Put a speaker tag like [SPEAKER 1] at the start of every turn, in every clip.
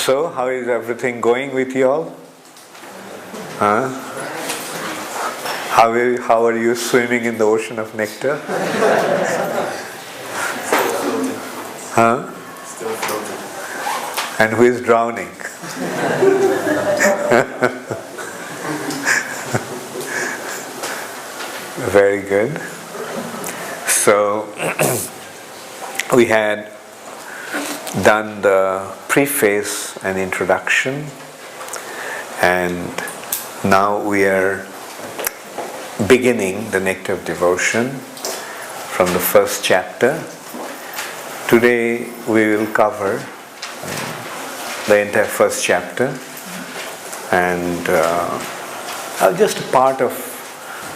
[SPEAKER 1] So, how is everything going with you all? Huh? How are you swimming in the ocean of nectar? Huh?
[SPEAKER 2] Still floating.
[SPEAKER 1] And who is drowning? Very good. So, we had done the preface and introduction, and now we are beginning the Nectar of Devotion from the first chapter. Today we will cover the entire first chapter, and just a part of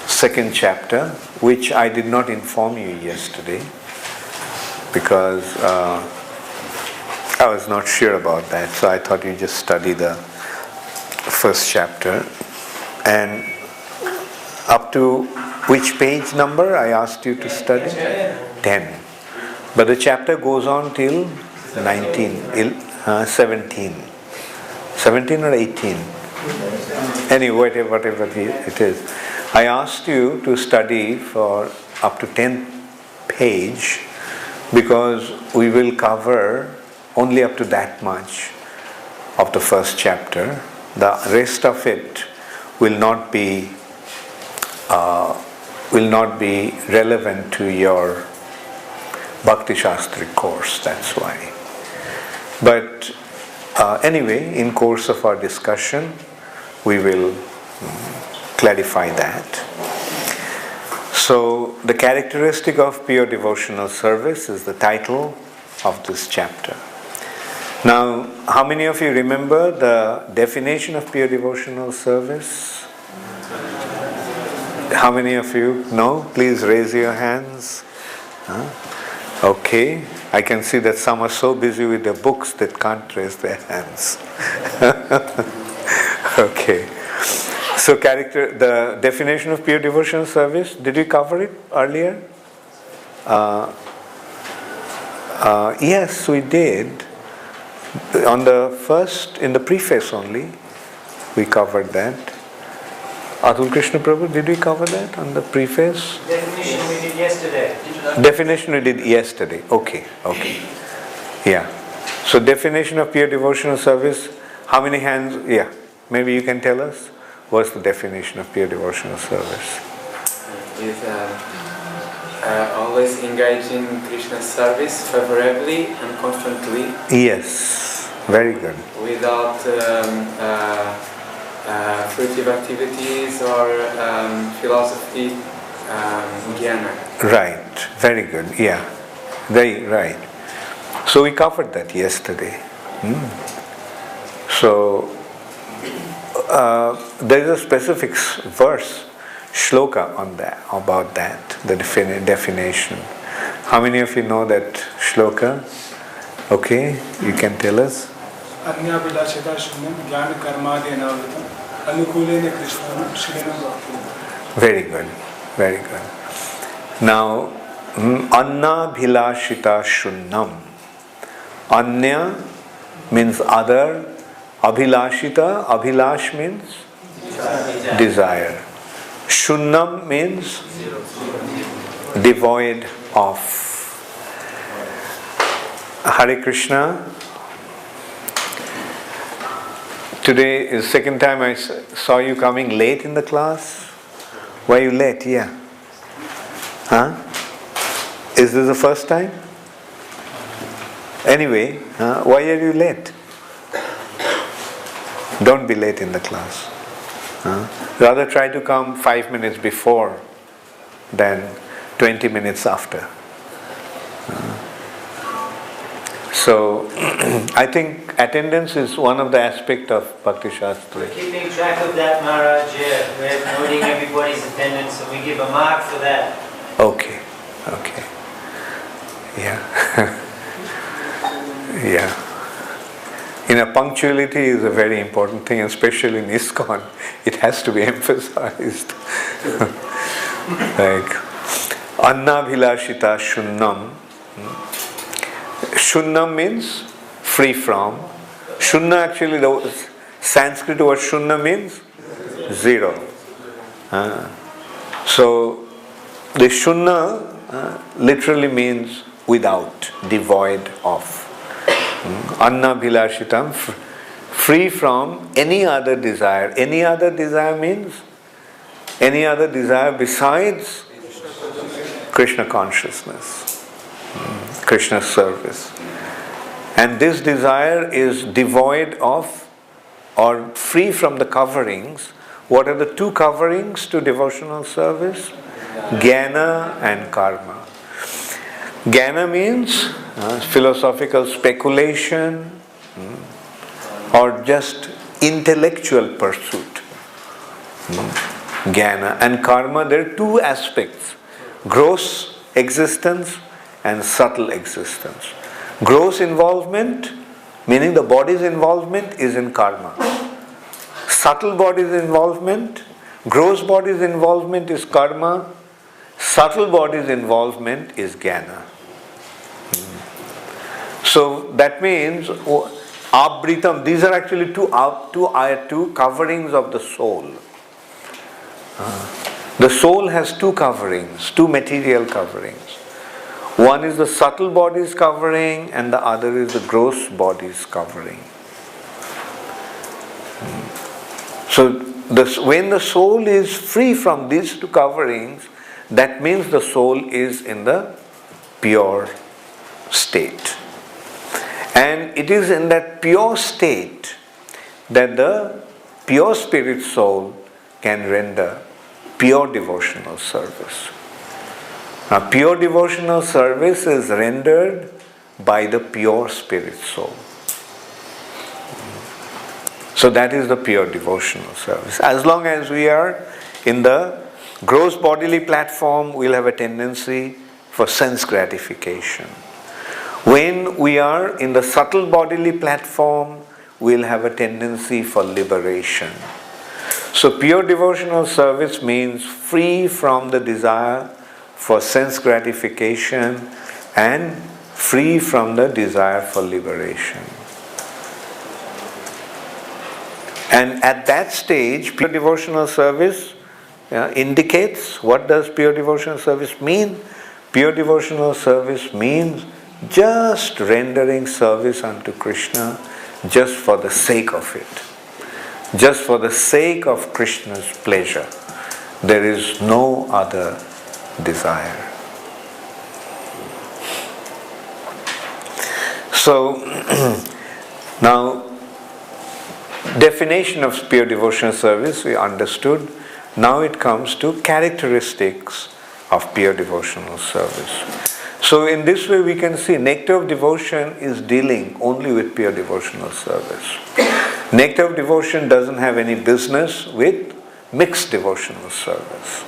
[SPEAKER 1] second chapter, which I did not inform you yesterday because I was not sure about that, so I thought you just study the first chapter. And up to which page number I asked you to study? 10. But the chapter goes on till 17. 17 or 18? Anyway, whatever it is. I asked you to study for up to 10th page because we will cover only up to that much of the first chapter. The rest of it will not be relevant to your Bhakti Shastri course, that's why. But anyway, in course of our discussion, we will clarify that. So, the characteristic of pure devotional service is the title of this chapter. Now, how many of you remember the definition of pure devotional service? How many of you know? Please raise your hands. Okay. I can see that some are so busy with their books that can't raise their hands. Okay. So the definition of pure devotional service, did we cover it earlier? Yes, we did. On the first, in the preface only, we covered that. Atul Krishna Prabhu, did we cover that on the preface?
[SPEAKER 3] Definition we did yesterday.
[SPEAKER 1] Definition we did yesterday. Okay. Yeah. So definition of pure devotional service, how many hands? Yeah. Maybe you can tell us. What's the definition of pure devotional service?
[SPEAKER 2] Is always engaged in Krishna's service favorably and constantly.
[SPEAKER 1] Yes. Very good.
[SPEAKER 2] Without fruitive activities or philosophy, jnana.
[SPEAKER 1] Right, very good, yeah, very right. So we covered that yesterday. So there is a specific verse, shloka on that, about that, the definition. How many of you know that shloka? Okay, you can tell us. Very good, very good. Now, Anna Bhilashita Shunnam. Anya means other. Abhilashita, Abhilash means desire. Shunnam means devoid of. Hare Krishna. Today is the second time I saw you coming late in the class. Why are you late? Yeah. Huh? Is this the first time? Anyway, why are you late? Don't be late in the class. Rather try to come 5 minutes before than 20 minutes after. So, I think attendance is one of the aspects of Bhakti Shastri.
[SPEAKER 3] We're keeping track of that, Maharaj. We're noting everybody's attendance, and we give a mark for that.
[SPEAKER 1] Okay. Yeah. Yeah. Punctuality is a very important thing, especially in ISKCON. It has to be emphasized. Like, Anna Bhilashita Shunnam. Shunnam means free from. Shunya actually, the Sanskrit word Shunya means zero. So the Shunya literally means without, devoid of. Anna bhilashitam, free from any other desire. Any other desire means any other desire besides Krishna consciousness, Krishna service. And this desire is devoid of or free from the coverings. What are the two coverings to devotional service? Jnana and karma. Jnana means philosophical speculation or just intellectual pursuit. Jnana and karma, there are two aspects: gross existence and subtle existence. Gross involvement, meaning the body's involvement, is in karma. Subtle body's involvement, gross body's involvement is karma. Subtle body's involvement is jnana. So that means abritam. These are actually two coverings of the soul. The soul has two coverings, two material coverings. One is the subtle body's covering and the other is the gross body's covering. So when the soul is free from these two coverings, that means the soul is in the pure state. And it is in that pure state that the pure spirit soul can render pure devotional service. Now, pure devotional service is rendered by the pure spirit soul. So that is the pure devotional service. As long as we are in the gross bodily platform, we'll have a tendency for sense gratification. When we are in the subtle bodily platform, we'll have a tendency for liberation. So pure devotional service means free from the desire for sense gratification and free from the desire for liberation. And at that stage, pure devotional service indicates, what does pure devotional service mean? Pure devotional service means just rendering service unto Krishna just for the sake of it. Just for the sake of Krishna's pleasure. There is no other desire. So, now, definition of pure devotional service we understood. Now it comes to characteristics of pure devotional service. So in this way we can see Nectar of Devotion is dealing only with pure devotional service. Nectar of Devotion doesn't have any business with mixed devotional service.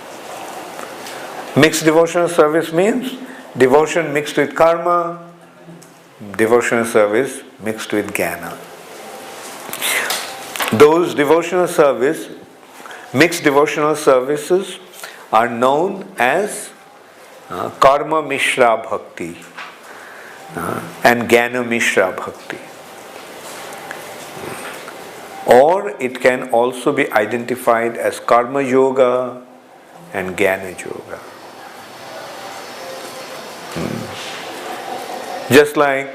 [SPEAKER 1] Mixed devotional service means devotion mixed with karma, devotional service mixed with jnana. Those devotional service, mixed devotional services are known as karma mishra bhakti and jnana mishra bhakti. Or it can also be identified as karma yoga and jnana yoga. Just like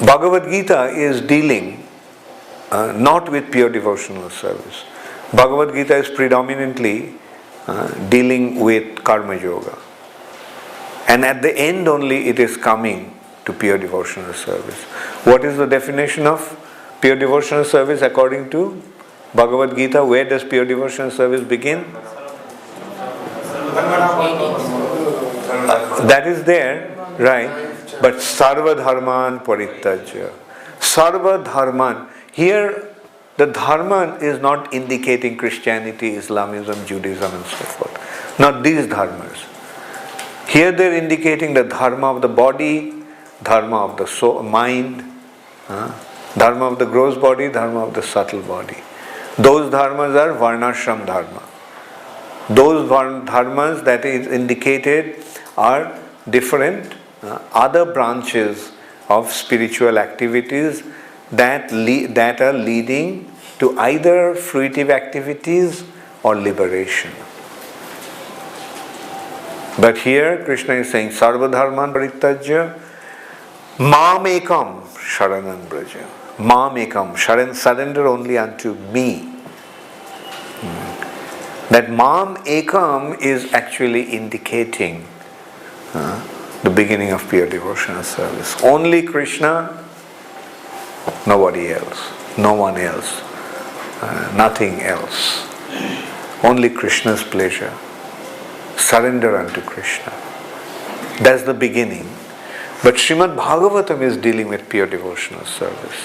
[SPEAKER 1] Bhagavad Gita is dealing not with pure devotional service. Bhagavad Gita is predominantly dealing with karma yoga. And at the end only it is coming to pure devotional service. What is the definition of pure devotional service according to Bhagavad Gita? Where does pure devotional service begin? That is there, right? But sarva dharman parityajya. Sarva dharman. Here the dharma is not indicating Christianity, Islamism, Judaism and so forth. Not these dharmas. Here they are indicating the dharma of the body, dharma of the soul, mind, dharma of the gross body, dharma of the subtle body. Those dharmas are varnashram dharma. Those dharmas that is indicated are different other branches of spiritual activities that are leading to either fruitive activities or liberation. But here Krishna is saying, Sarva dharman parityajya mam ekam sharanam braja. Mam ekam, surrender only unto me. That mam ekam is actually indicating the beginning of pure devotional service. Only Krishna, nobody else, no one else, nothing else. Only Krishna's pleasure. Surrender unto Krishna. That's the beginning. But Srimad Bhagavatam is dealing with pure devotional service.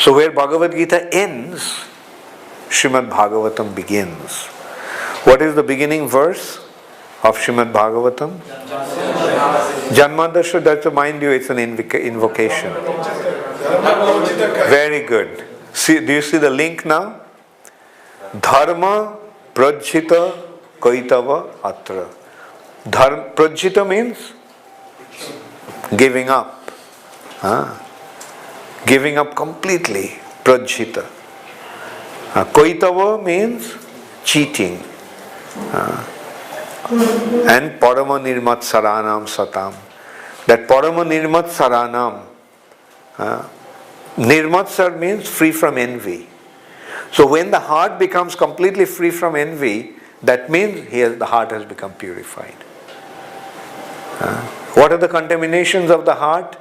[SPEAKER 1] So where Bhagavad Gita ends, Srimad Bhagavatam begins. What is the beginning verse of Srimad Bhagavatam? Janmadasya, that's to mind you, it's an invocation. Very good. See, do you see the link now? Dharma prajhita kaitava atra. Prajhita means giving up. Giving up completely. Prajhita. Kaitava means cheating. And Parama Nirmat Saranam Satam. That Parama Nirmat Saranam. Nirmat Sar means free from envy. So when the heart becomes completely free from envy, that means the heart has become purified. What are the contaminations of the heart?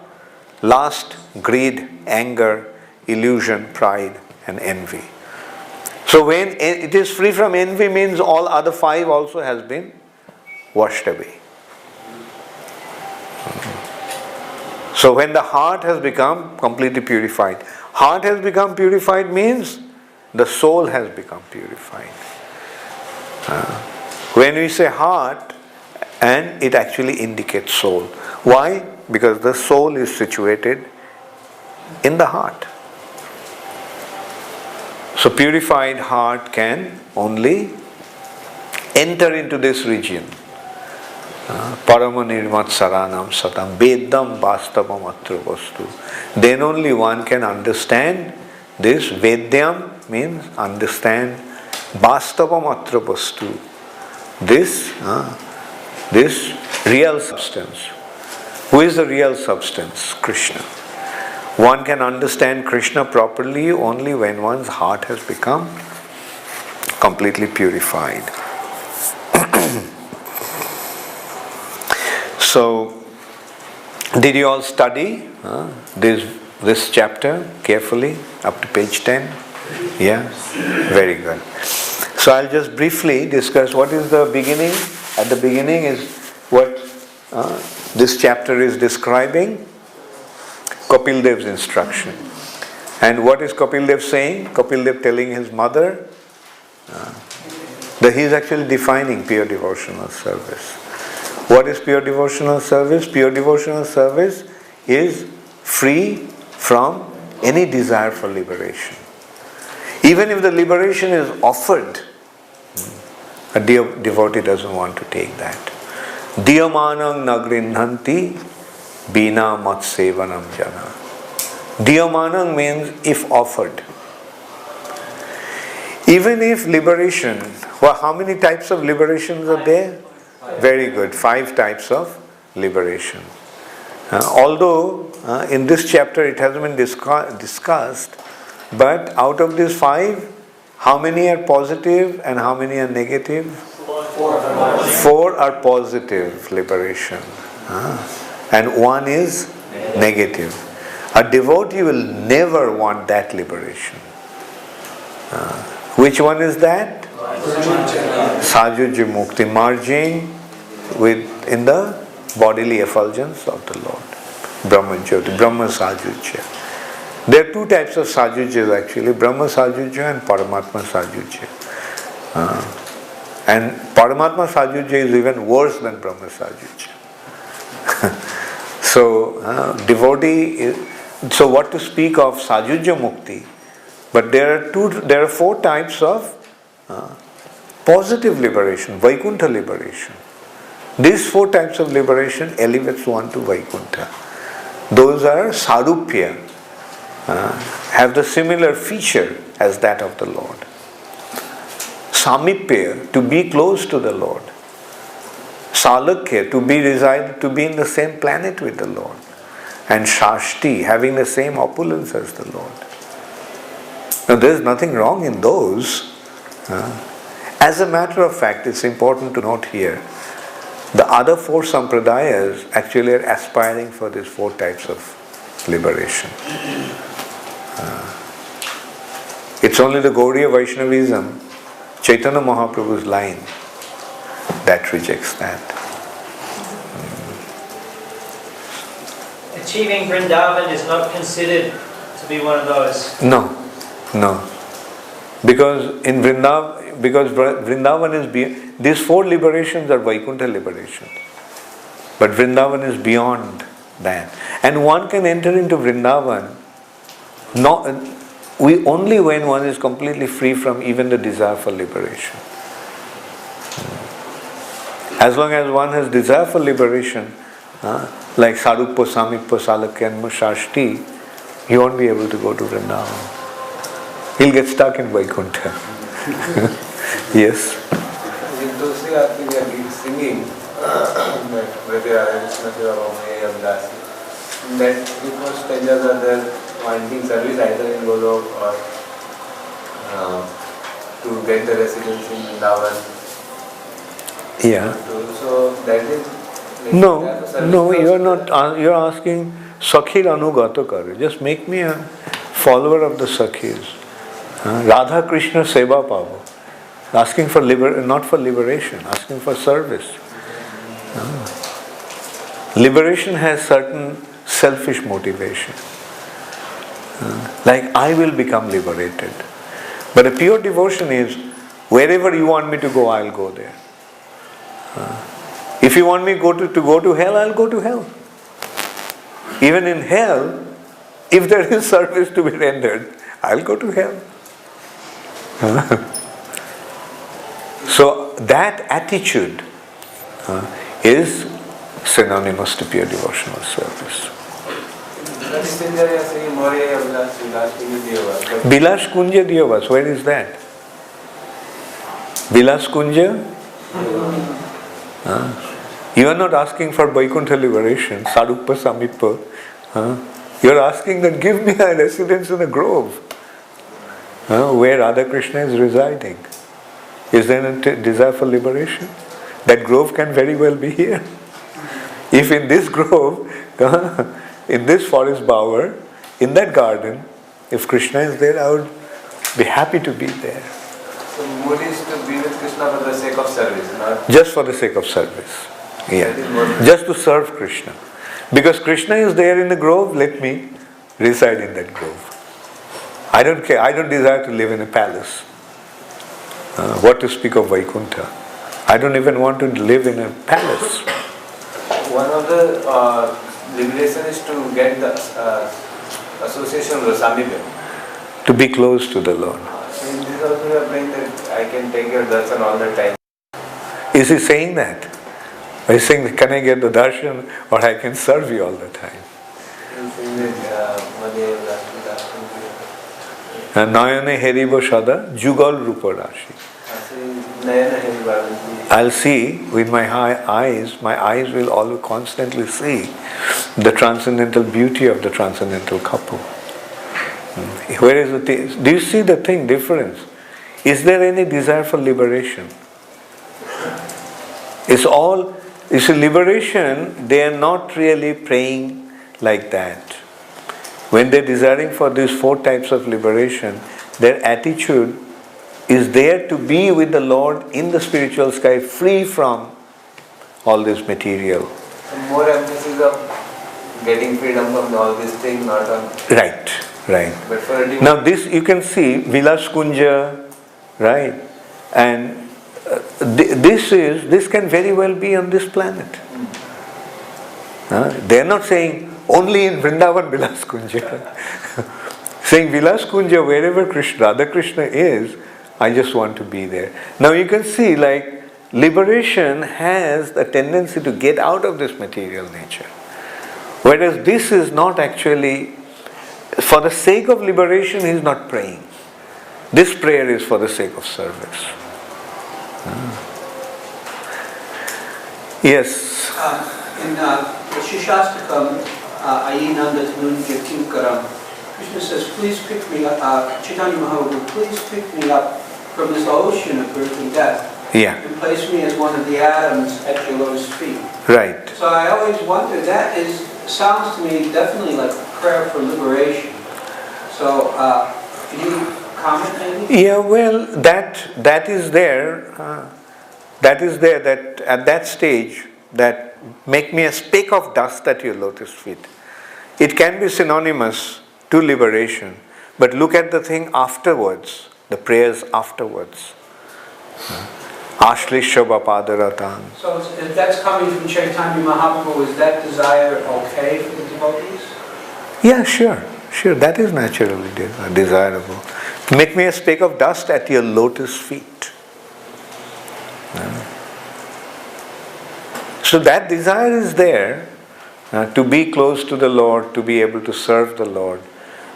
[SPEAKER 1] Lust, greed, anger, illusion, pride, and envy. So when it is free from envy means all other five also has been washed away. So when the heart has become completely purified, heart has become purified means the soul has become purified. When we say heart, and it actually indicates soul. Why? Because the soul is situated in the heart. So purified heart can only enter into this region. Parama nirmat saranam satam vedam vastavam atra vastu. Then only one can understand this. Vedyam means understand. Vastavam atra vastu. This real substance. Who is the real substance? Krishna. One can understand Krishna properly only when one's heart has become completely purified. So, did you all study this chapter carefully up to page 10? Yeah? Very good. So I'll just briefly discuss what is the beginning. At the beginning is what this chapter is describing. Kapil Dev's instruction. And what is Kapil Dev saying? Kapil Dev telling his mother that he is actually defining pure devotional service. What is pure devotional service? Pure devotional service is free from any desire for liberation. Even if the liberation is offered, a devotee doesn't want to take that. Diyamanam nagrinhanti bina mat sevanam jana. Diyamanam means if offered. Even if liberation, well, how many types of liberations are there? Very good, 5 types of liberation. Although in this chapter it hasn't been discussed, but out of these 5, how many are positive and how many are negative? 4 are positive liberation. And 1 is negative. A devotee will never want that liberation. Which one is that? Sajujya Mukti, merging in the bodily effulgence of the Lord. Brahma Jyoti, Brahma Sajujya. There are 2 types of Sajujyas actually, Brahma Sajujya and Paramatma Sajujya. And Paramatma Sajujya is even worse than Brahma Sajujya. So, devotee, so what to speak of Sajujya Mukti? But there are 4 types of positive liberation, Vaikuntha liberation. These 4 types of liberation elevates one to Vaikuntha. Those are sarupya, have the similar feature as that of the Lord. Samipya, to be close to the Lord. Salakya, to be in the same planet with the Lord. And Shashti, having the same opulence as the Lord. Now there is nothing wrong in those. As a matter of fact, it's important to note here, the other four sampradayas actually are aspiring for these four types of liberation. It's only the Gaudiya Vaishnavism, Chaitanya Mahaprabhu's line, that rejects that.
[SPEAKER 3] Achieving Vrindavan is not considered to be one of those.
[SPEAKER 1] No. Because in Vrindavan is beyond, these four liberations are Vaikuntha liberations. But Vrindavan is beyond that. And one can enter into Vrindavan only when one is completely free from even the desire for liberation. As long as one has desire for liberation, like Sarupya, Samipya, Salakya and Shashti, he won't be able to go to Vrindavan. He'll get stuck in Vaikuntha. Yes?
[SPEAKER 4] In Tulsi Aarti we are singing that before strangers are there wanting service either in Golok or to get the residence in Vrindavan.
[SPEAKER 1] Yeah.
[SPEAKER 4] So that is...
[SPEAKER 1] No, you're not. You're asking Sakhir Anugata Kare. Just make me a follower of the Sakhis. Radha Krishna Seva Pavo. Asking for not for liberation, asking for service. Liberation has certain selfish motivation. Like I will become liberated. But a pure devotion is wherever you want me to go, I'll go there. If you want me to go to hell, I'll go to hell. Even in hell, if there is service to be rendered, I'll go to hell. So that attitude is synonymous to pure devotional service. Bilas Kunja Diyavas, where is that? Bilas Kunja? You are not asking for Vaikuntha liberation, Sarupya Samipya. You are asking that give me a residence in a grove where Radha Krishna is residing. Is there a desire for liberation? That grove can very well be here. If in this grove, in this forest bower, in that garden, if Krishna is there, I would be happy to be there.
[SPEAKER 4] So mood is to be with Krishna for the sake of service, not...
[SPEAKER 1] Just for the sake of service. Yeah. Just to serve Krishna. Because Krishna is there in the grove, let me reside in that grove. I don't care, I don't desire to live in a palace. What to speak of Vaikuntha? I don't even want to live in a palace.
[SPEAKER 4] One of the liberation is to get the association with Samipya.
[SPEAKER 1] To be close to the Lord.
[SPEAKER 4] So in this also you are praying that I can take your darshan all the time.
[SPEAKER 1] Is he saying that? Or he's saying, can I get the darshan or I can serve you all the time? Nayane heribo sada jugal rupa rashi. I'll see with my eyes will always constantly see the transcendental beauty of the transcendental couple. Where is the thing? Do you see the difference? Is there any desire for liberation? It's all, you see, liberation, they are not really praying like that. When they're desiring for these four types of liberation, their attitude is there to be with the Lord in the spiritual sky, free from all this material.
[SPEAKER 4] More emphasis of getting freedom from all these things, not on...
[SPEAKER 1] Right.
[SPEAKER 4] But for a
[SPEAKER 1] now this you can see, Vilas Kunja, right? And this can very well be on this planet. They are not saying only in Vrindavan Vilas Kunja. Saying Vilas Kunja, wherever Radha Krishna is, I just want to be there. Now you can see, like, liberation has the tendency to get out of this material nature. Whereas this is not actually, for the sake of liberation, he is not praying. This prayer is for the sake of service. Yes.
[SPEAKER 5] In Shishastakam, Ayinanda Tanun Yakim Karam, Krishna says, please pick me up, Chaitanya Mahaprabhu, please pick me up from this ocean of birth and death.
[SPEAKER 1] Yeah.
[SPEAKER 5] And place me as one of the atoms at your lotus feet.
[SPEAKER 1] Right.
[SPEAKER 5] So I always wonder, sounds to me definitely like a prayer for liberation. So, can you comment maybe?
[SPEAKER 1] Yeah, well, that is there. That at that stage, that make me a speck of dust at your lotus feet. It can be synonymous to liberation, but look at the thing afterwards, the prayers afterwards. Ashlishya Padaratan.
[SPEAKER 5] So if that's coming from Chaitanya Mahaprabhu, is that desire okay for the devotees?
[SPEAKER 1] Yeah, sure, that is naturally desirable. Make me a speck of dust at your lotus feet. So that desire is there, to be close to the Lord, to be able to serve the Lord.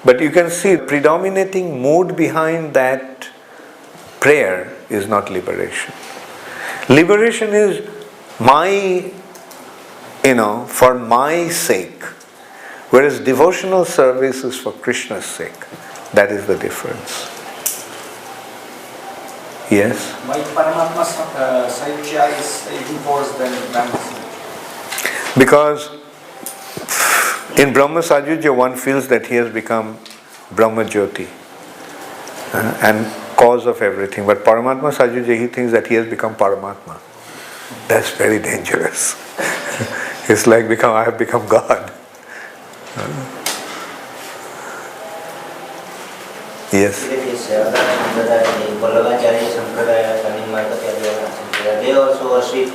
[SPEAKER 1] But you can see the predominating mood behind that prayer is not liberation. Liberation is for my sake, whereas devotional service is for Krishna's sake. That is the difference. Yes?
[SPEAKER 6] Why Paramatma Sahyuja is even worse than Brahma Sahyuja?
[SPEAKER 1] Because in Brahma Sahyuja one feels that he has become Brahma Jyoti and cause of everything. But Paramatma Sahyuja, he thinks that he has become Paramatma. That's very dangerous. It's like I have become God. Yes.
[SPEAKER 7] They also worship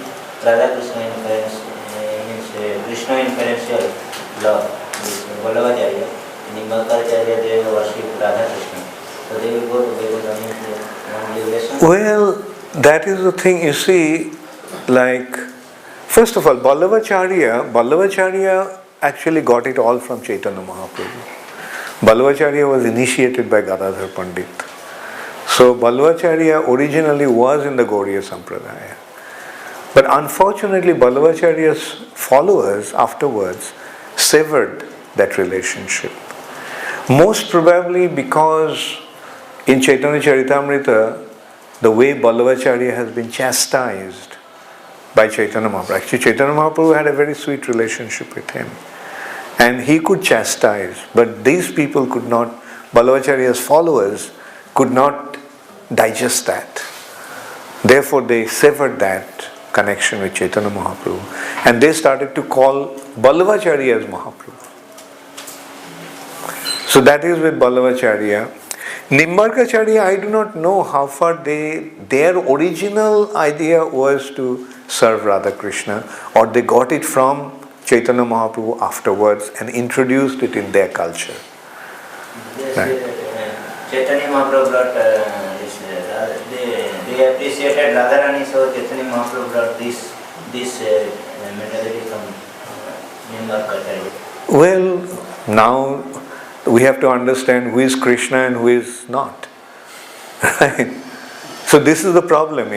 [SPEAKER 7] Radha Krishna Krishna inferential love. Vallabhacharya, Nimbakaracharya, they worship Radha Krishna. So they will go to non-liberation.
[SPEAKER 1] Well, that is the thing, you see, first of all, Vallabhacharya actually got it all from Chaitanya Mahaprabhu. Vallabhacharya was initiated by Gadadhar Pandit. So Vallabhacharya originally was in the Gauriya Sampradaya. But unfortunately, Vallabhacharya's followers afterwards severed that relationship. Most probably because in Chaitanya Charitamrita, the way Vallabhacharya has been chastised by Chaitanya Mahaprabhu. Actually, Chaitanya Mahaprabhu had a very sweet relationship with him. And he could chastise, but these people could not, Vallabhacharya's followers could not digest that. Therefore, they severed that connection with Chaitanya Mahaprabhu. And they started to call Vallabhacharya as Mahaprabhu. So that is with Vallabhacharya. Nimbarkacharya, I do not know how far their original idea was to serve Radha Krishna, or they got it from Chaitanya Mahaprabhu afterwards and introduced it in their culture.
[SPEAKER 7] Yes, right. Chaitanya Mahaprabhu brought they appreciated Radharani, so Chaitanya Mahaprabhu brought this mentality from Nimbarkacharya.
[SPEAKER 1] Well, now we have to understand who is Krishna and who is not. Right? So this is the problem,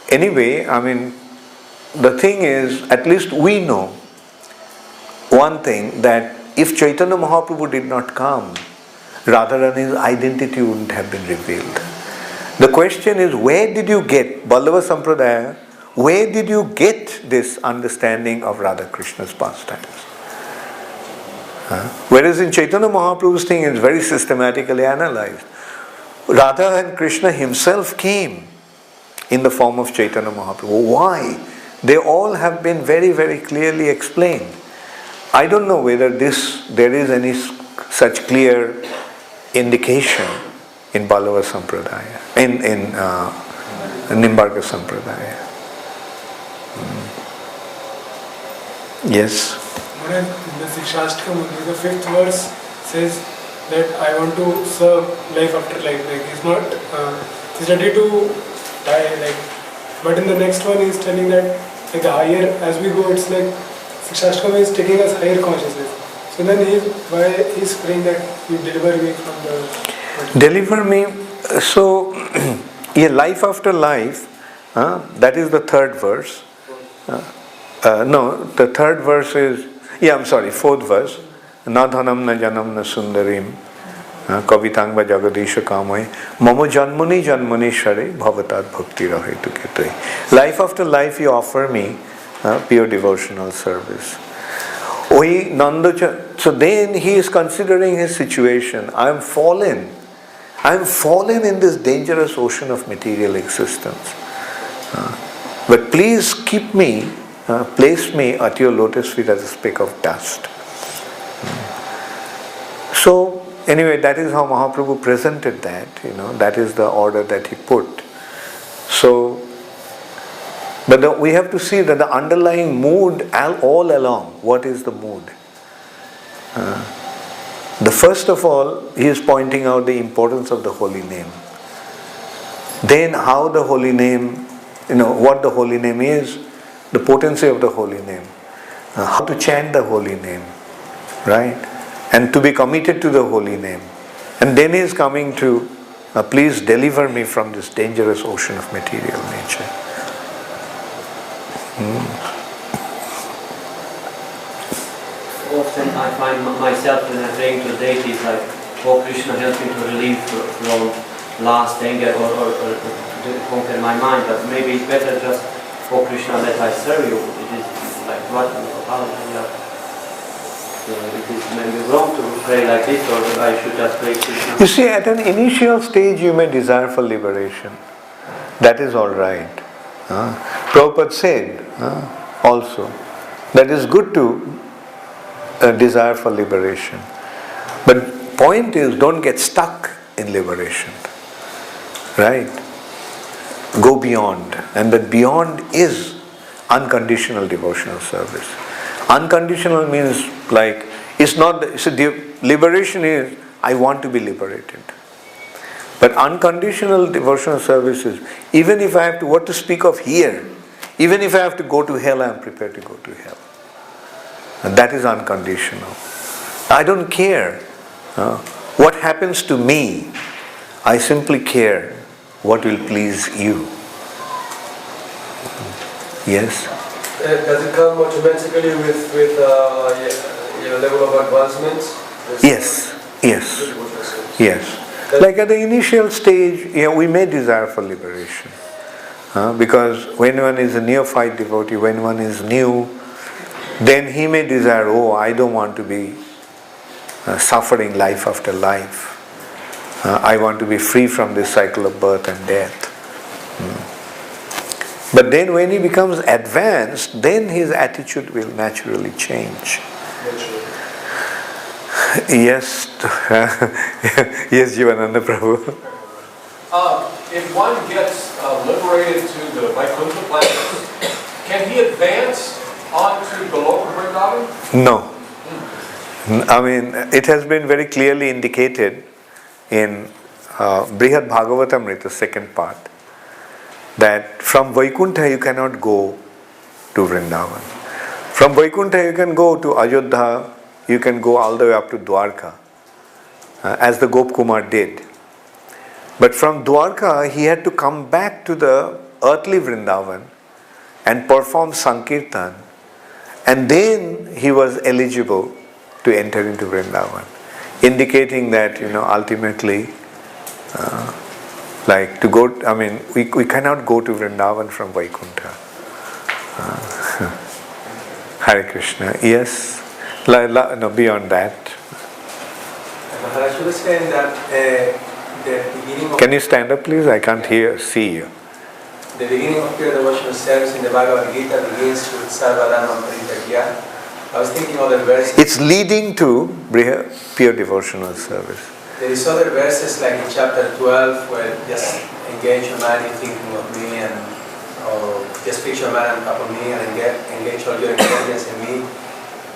[SPEAKER 1] Anyway, the thing is, at least we know one thing, that if Chaitanya Mahaprabhu did not come, Radharani's identity wouldn't have been revealed. The question is, where did you get, Vallabha Sampradaya, where did you get this understanding of Radha Krishna's pastimes? Whereas in Chaitanya Mahaprabhu's thing, it's very systematically analyzed. Radha and Krishna himself came in the form of Chaitanya Mahaprabhu. Why? They all have been very, very clearly explained. I don't know whether there is any such clear indication in Vallabha Sampradaya, in Nimbarka Sampradaya. Yes?
[SPEAKER 8] In the Shikshashtakam, the 5th verse says that I want to serve life after life. He's ready to die. But in the next one, he's telling that the higher as we go, it's Shashtakam is taking us higher consciousness. So then he's praying that you deliver me from the...
[SPEAKER 1] Deliver me. So, yeah, life after life, that is the third verse. No, the third verse is, fourth verse. Na dhanam na janam na sundarim kavitang va jagadisha kamai mamo janmani janmani share bhavatat bhakti rahetu ketai. Life after life you offer me pure devotional service. So then he is considering his situation. I am fallen in this dangerous ocean of material existence. But please keep me, place me at your lotus feet as a speck of dust. So anyway, that is how Mahaprabhu presented that, that is the order that he put. So, but we have to see that the underlying mood all along, what is the mood? The first of all, he is pointing out the importance of the holy name. Then how the holy name, what the holy name is, the potency of the holy name, how to chant the holy name, right? And to be committed to the holy name. And then he is coming to, please deliver me from this dangerous ocean of material nature.
[SPEAKER 3] Often I find myself when I'm praying to deities like, oh Krishna, help me to relieve from last anger or to conquer my mind. But maybe it's better just, oh Krishna, let I serve you. It is like what? It is maybe wrong to pray like this, or I should just pray Krishna.
[SPEAKER 1] You see, at an initial stage you may desire for liberation. That is all right. Prabhupada said also that is good to desire for liberation. But point is, don't get stuck in liberation. Right? Go beyond. And that beyond is unconditional devotional service. Unconditional means like, liberation is, I want to be liberated. But unconditional devotional service is, even if I have to, what to speak of here, even if I have to go to hell, I am prepared to go to hell. And that is unconditional. I don't care what happens to me. I simply care what will please you. Yes?
[SPEAKER 9] Does it come automatically with your level of advancement?
[SPEAKER 1] Yes. Like at the initial stage, we may desire for liberation. Because when one is a neophyte devotee, when one is new, then he may desire, I don't want to be suffering life after life. I want to be free from this cycle of birth and death. But then when he becomes advanced, then his attitude will naturally change. Yes, yes, Jivananda Prabhu.
[SPEAKER 10] If one gets liberated to the Vaikuntha planet, can he advance onto the local Vrindavan?
[SPEAKER 1] No. I mean, it has been very clearly indicated in Brihad Bhagavatamrita, second part, that from Vaikuntha you cannot go to Vrindavan. From Vaikuntha you can go to Ayodhya, you can go all the way up to Dwarka, as the Gopkumar did. But from Dwarka he had to come back to the earthly Vrindavan and perform Sankirtan, and then he was eligible to enter into Vrindavan, indicating that, ultimately, like to go, we cannot go to Vrindavan from Vaikuntha. Hare Krishna. Yes? No, beyond that.
[SPEAKER 4] Maharaj was saying that the beginning of...
[SPEAKER 1] Can you stand up, please? I can't see you.
[SPEAKER 4] The beginning of pure devotional service in the Bhagavad Gita begins with Sarvadhamam Paritagya. I was thinking of the verse.
[SPEAKER 1] It's leading to pure devotional service.
[SPEAKER 4] There is other verses like in chapter 12 where just engage your mind in thinking of me, and or just fix your mind upon me and engage all your intelligence in me,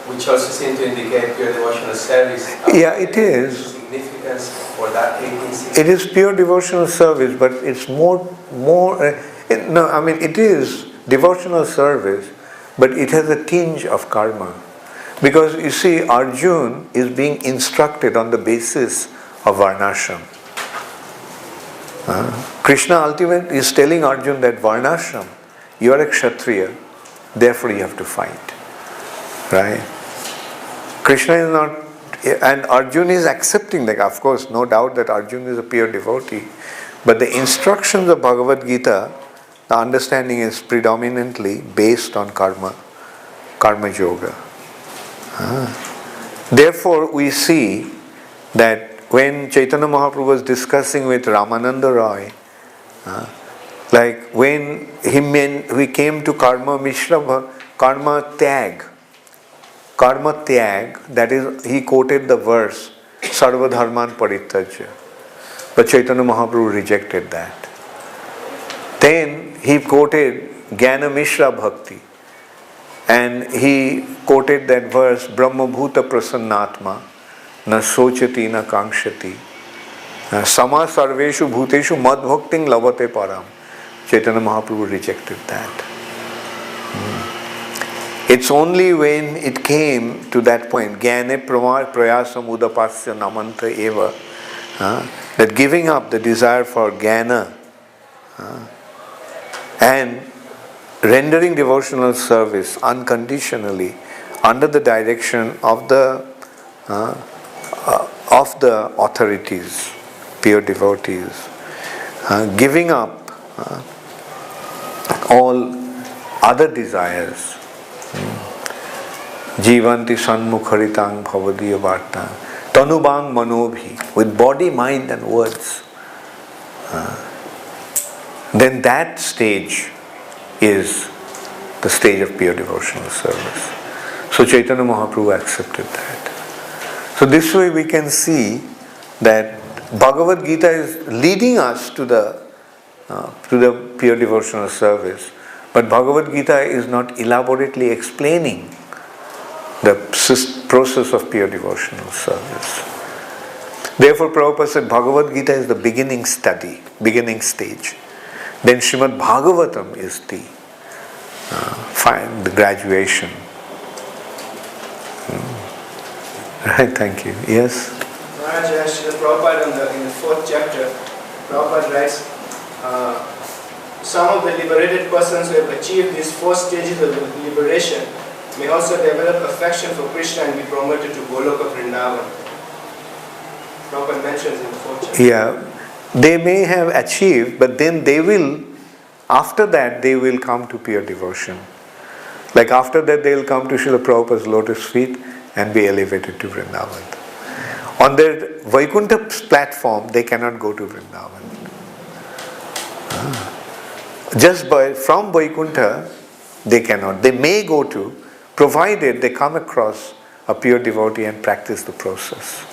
[SPEAKER 4] which also seem to indicate pure devotional service.
[SPEAKER 1] Yeah, it is.
[SPEAKER 4] Significance for that 1860.
[SPEAKER 1] It is pure devotional service, but it's more. It is devotional service, but it has a tinge of karma. Because you see, Arjun is being instructed on the basis of Varnashram. Krishna ultimately is telling Arjun that Varnashram, you are a Kshatriya, therefore you have to fight. Right? Krishna is not, and Arjun is accepting, like of course, no doubt that Arjun is a pure devotee, but the instructions of Bhagavad Gita, the understanding is predominantly based on karma yoga. Therefore, we see that when Chaitanya Mahaprabhu was discussing with Ramananda Roy, like when we came to karma mishra, karma tyag, that is, he quoted the verse, Sarva Dharman Parityajya. But Chaitanya Mahaprabhu rejected that. Then he quoted Jnana Mishra Bhakti. And he quoted that verse, Brahma Bhuta Prasannatma, Na Sochati Na Kankshati, Sama Sarveshu Bhuteshu Mad Bhakting Lavate Param. Chaitanya Mahaprabhu rejected that. It's only when it came to that point, Jnane Prayasam Udapasya Namanta Eva, that giving up the desire for Jnana and rendering devotional service unconditionally under the direction of the authorities, pure devotees, giving up all other desires. Jivanti Sanmukharitang Bhavadiya Varta Tanubang Manobhi, with body, mind and words. Then that stage is the stage of pure devotional service. So Chaitanya Mahaprabhu accepted that. So this way we can see that Bhagavad Gita is leading us to the pure devotional service, but Bhagavad Gita is not elaborately explaining the process of pure devotional service. Therefore Prabhupada said Bhagavad Gita is the beginning study, beginning stage. Then Srimad Bhagavatam is the graduation. Right, thank you. Yes?
[SPEAKER 11] Maharaj, Srila Prabhupada in the 4th chapter, Prabhupada writes, some of the liberated persons who have achieved these 4 stages of liberation may also develop affection for Krishna and be promoted to Goloka Vrindavan. Prabhupada mentions in the 4th chapter.
[SPEAKER 1] Yeah, they may have achieved, but then they will, after that they will come to pure devotion. Like after that they will come to Srila Prabhupada's lotus feet and be elevated to Vrindavan. On their Vaikuntha platform, they cannot go to Vrindavan. Just from Vaikuntha, they cannot. They may go to, provided they come across a pure devotee and practice the process.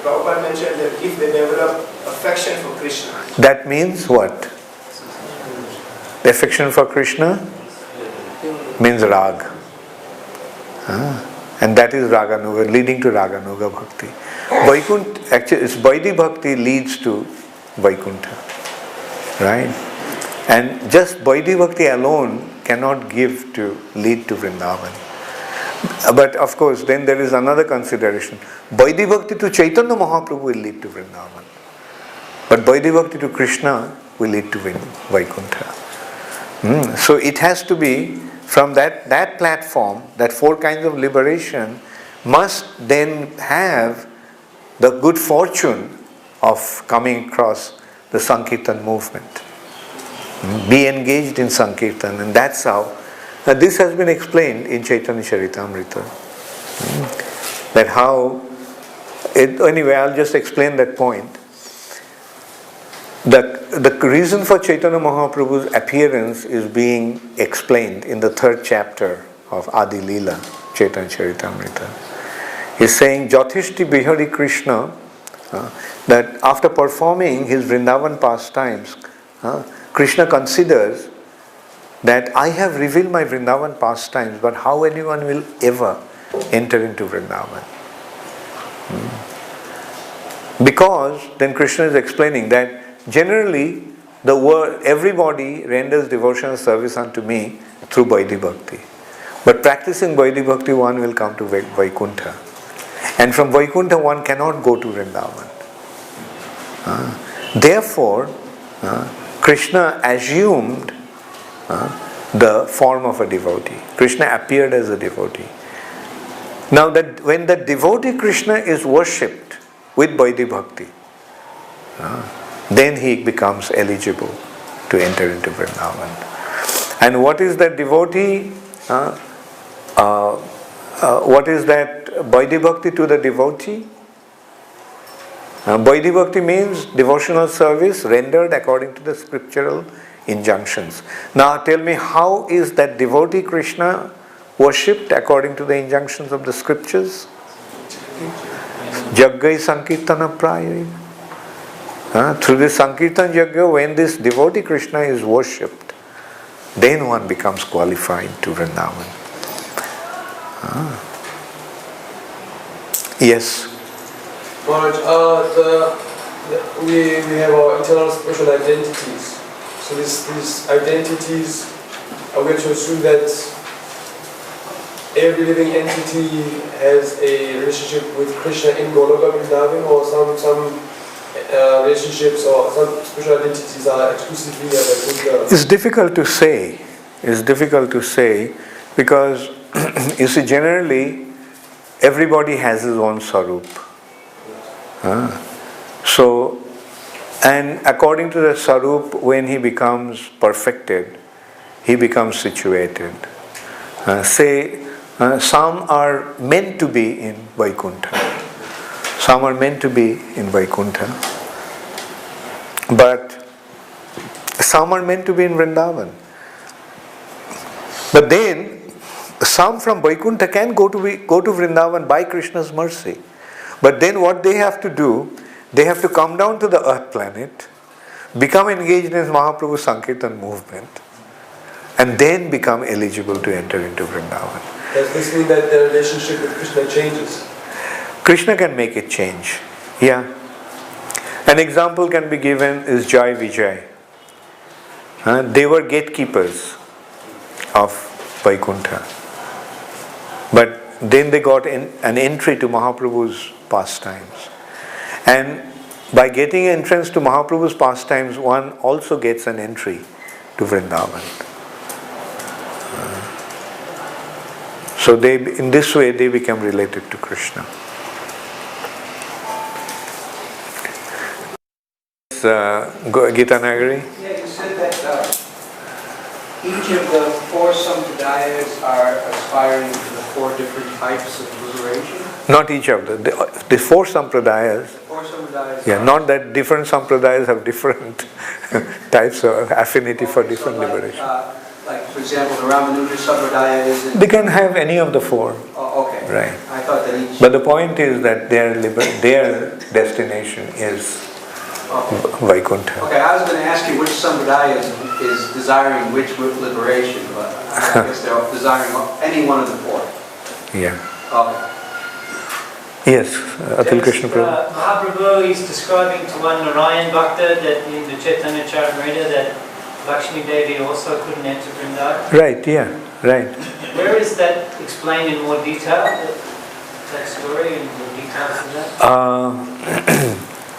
[SPEAKER 11] Prabhupada mentioned that if they develop affection for Krishna.
[SPEAKER 1] That means what? The affection for Krishna means rag. And that is Raganuga, leading to Raganuga Bhakti. Vaikuntha, actually, it's Vaidhi Bhakti leads to Vaikuntha. Right? And just Vaidhi Bhakti alone cannot lead to Vrindavan. But of course, then there is another consideration. Vaidhi Bhakti to Chaitanya Mahaprabhu will lead to Vrindavan. But Vaidhi Bhakti to Krishna will lead to Vaikuntha. So it has to be from that platform, that 4 kinds of liberation must then have the good fortune of coming across the Sankirtan movement. Be engaged in Sankirtan, and that's how. Now this has been explained in Chaitanya Charitamrita. That how, anyway, I'll just explain that point. The reason for Chaitanya Mahaprabhu's appearance is being explained in the 3rd chapter of Adi Leela, Chaitanya Charitamrita. He's saying, Jyothishti Bihari Krishna, that after performing his Vrindavan pastimes, Krishna considers that I have revealed my Vrindavan pastimes, but how anyone will ever enter into Vrindavan? Because then Krishna is explaining that generally the world, everybody renders devotional service unto me through Vaidhi Bhakti. But practicing Vaidhi Bhakti, one will come to Vaikuntha. And from Vaikuntha, one cannot go to Vrindavan. Therefore, Krishna assumed the form of a devotee. Krishna appeared as a devotee. Now, that when the devotee Krishna is worshipped with Vaidhi Bhakti, then he becomes eligible to enter into Vrindavan. And what is that devotee? What is that Vaidhi Bhakti to the devotee? Vaidhi Bhakti means devotional service rendered according to the scriptural injunctions. Now tell me, how is that devotee Krishna worshipped according to the injunctions of the scriptures? Jaggai Sankirtana Prayai. Through this Sankirtan Yagya, when this devotee Krishna is worshipped, then one becomes qualified to Vrindavan. Yes?
[SPEAKER 9] Maharaj, we have our internal special identities. So these identities, are we to assume that every living entity has a relationship with Krishna in Goloka Vrindavan, or some relationships or some special identities are exclusively at
[SPEAKER 1] It's difficult to say. It's difficult to say because you see, generally everybody has his own sarup. So, and according to the sarup, when he becomes perfected, he becomes situated. Some are meant to be in Vaikuntha. Some are meant to be in Vaikuntha. But some are meant to be in Vrindavan. But then, some from Vaikuntha can go to Vrindavan by Krishna's mercy. But then what they have to do, they have to come down to the earth planet, become engaged in Mahaprabhu's Sankirtan movement, and then become eligible to enter into Vrindavan.
[SPEAKER 9] Does this mean that the relationship with Krishna changes?
[SPEAKER 1] Krishna can make it change. Yeah. An example can be given is Jai Vijay. They were gatekeepers of Vaikuntha. But then they got an entry to Mahaprabhu's pastimes. And by getting entrance to Mahaprabhu's pastimes, one also gets an entry to Vrindavan. So in this way they become related to Krishna. Gita Nagari?
[SPEAKER 5] Yeah, you said that each of the four sampradayas are aspiring to the four different types of liberation.
[SPEAKER 1] Not each of them. The four sampradayas.
[SPEAKER 5] Four sampradayas.
[SPEAKER 1] Yeah, not that different sampradayas have different types of affinity for different liberation.
[SPEAKER 5] Like, for example, the Ramanuja sampradaya is...
[SPEAKER 1] They can have any of the four.
[SPEAKER 5] Oh, okay.
[SPEAKER 1] Right.
[SPEAKER 5] I thought that each...
[SPEAKER 1] But the point is that their destination is Vaikuntha.
[SPEAKER 5] Okay, I was going to ask you which sampradaya is desiring which liberation, but I guess they're desiring any one of the four.
[SPEAKER 1] Yeah.
[SPEAKER 5] Okay.
[SPEAKER 1] Yes, Atul Krishna Prabhu.
[SPEAKER 12] Mahaprabhu is describing to one Narayan Bhakta that in the Chaitanya Charitamrita that Lakshmi Devi also couldn't enter Vrindavan.
[SPEAKER 1] Right, yeah, right.
[SPEAKER 12] Where is that explained in more detail? That story in more details of that?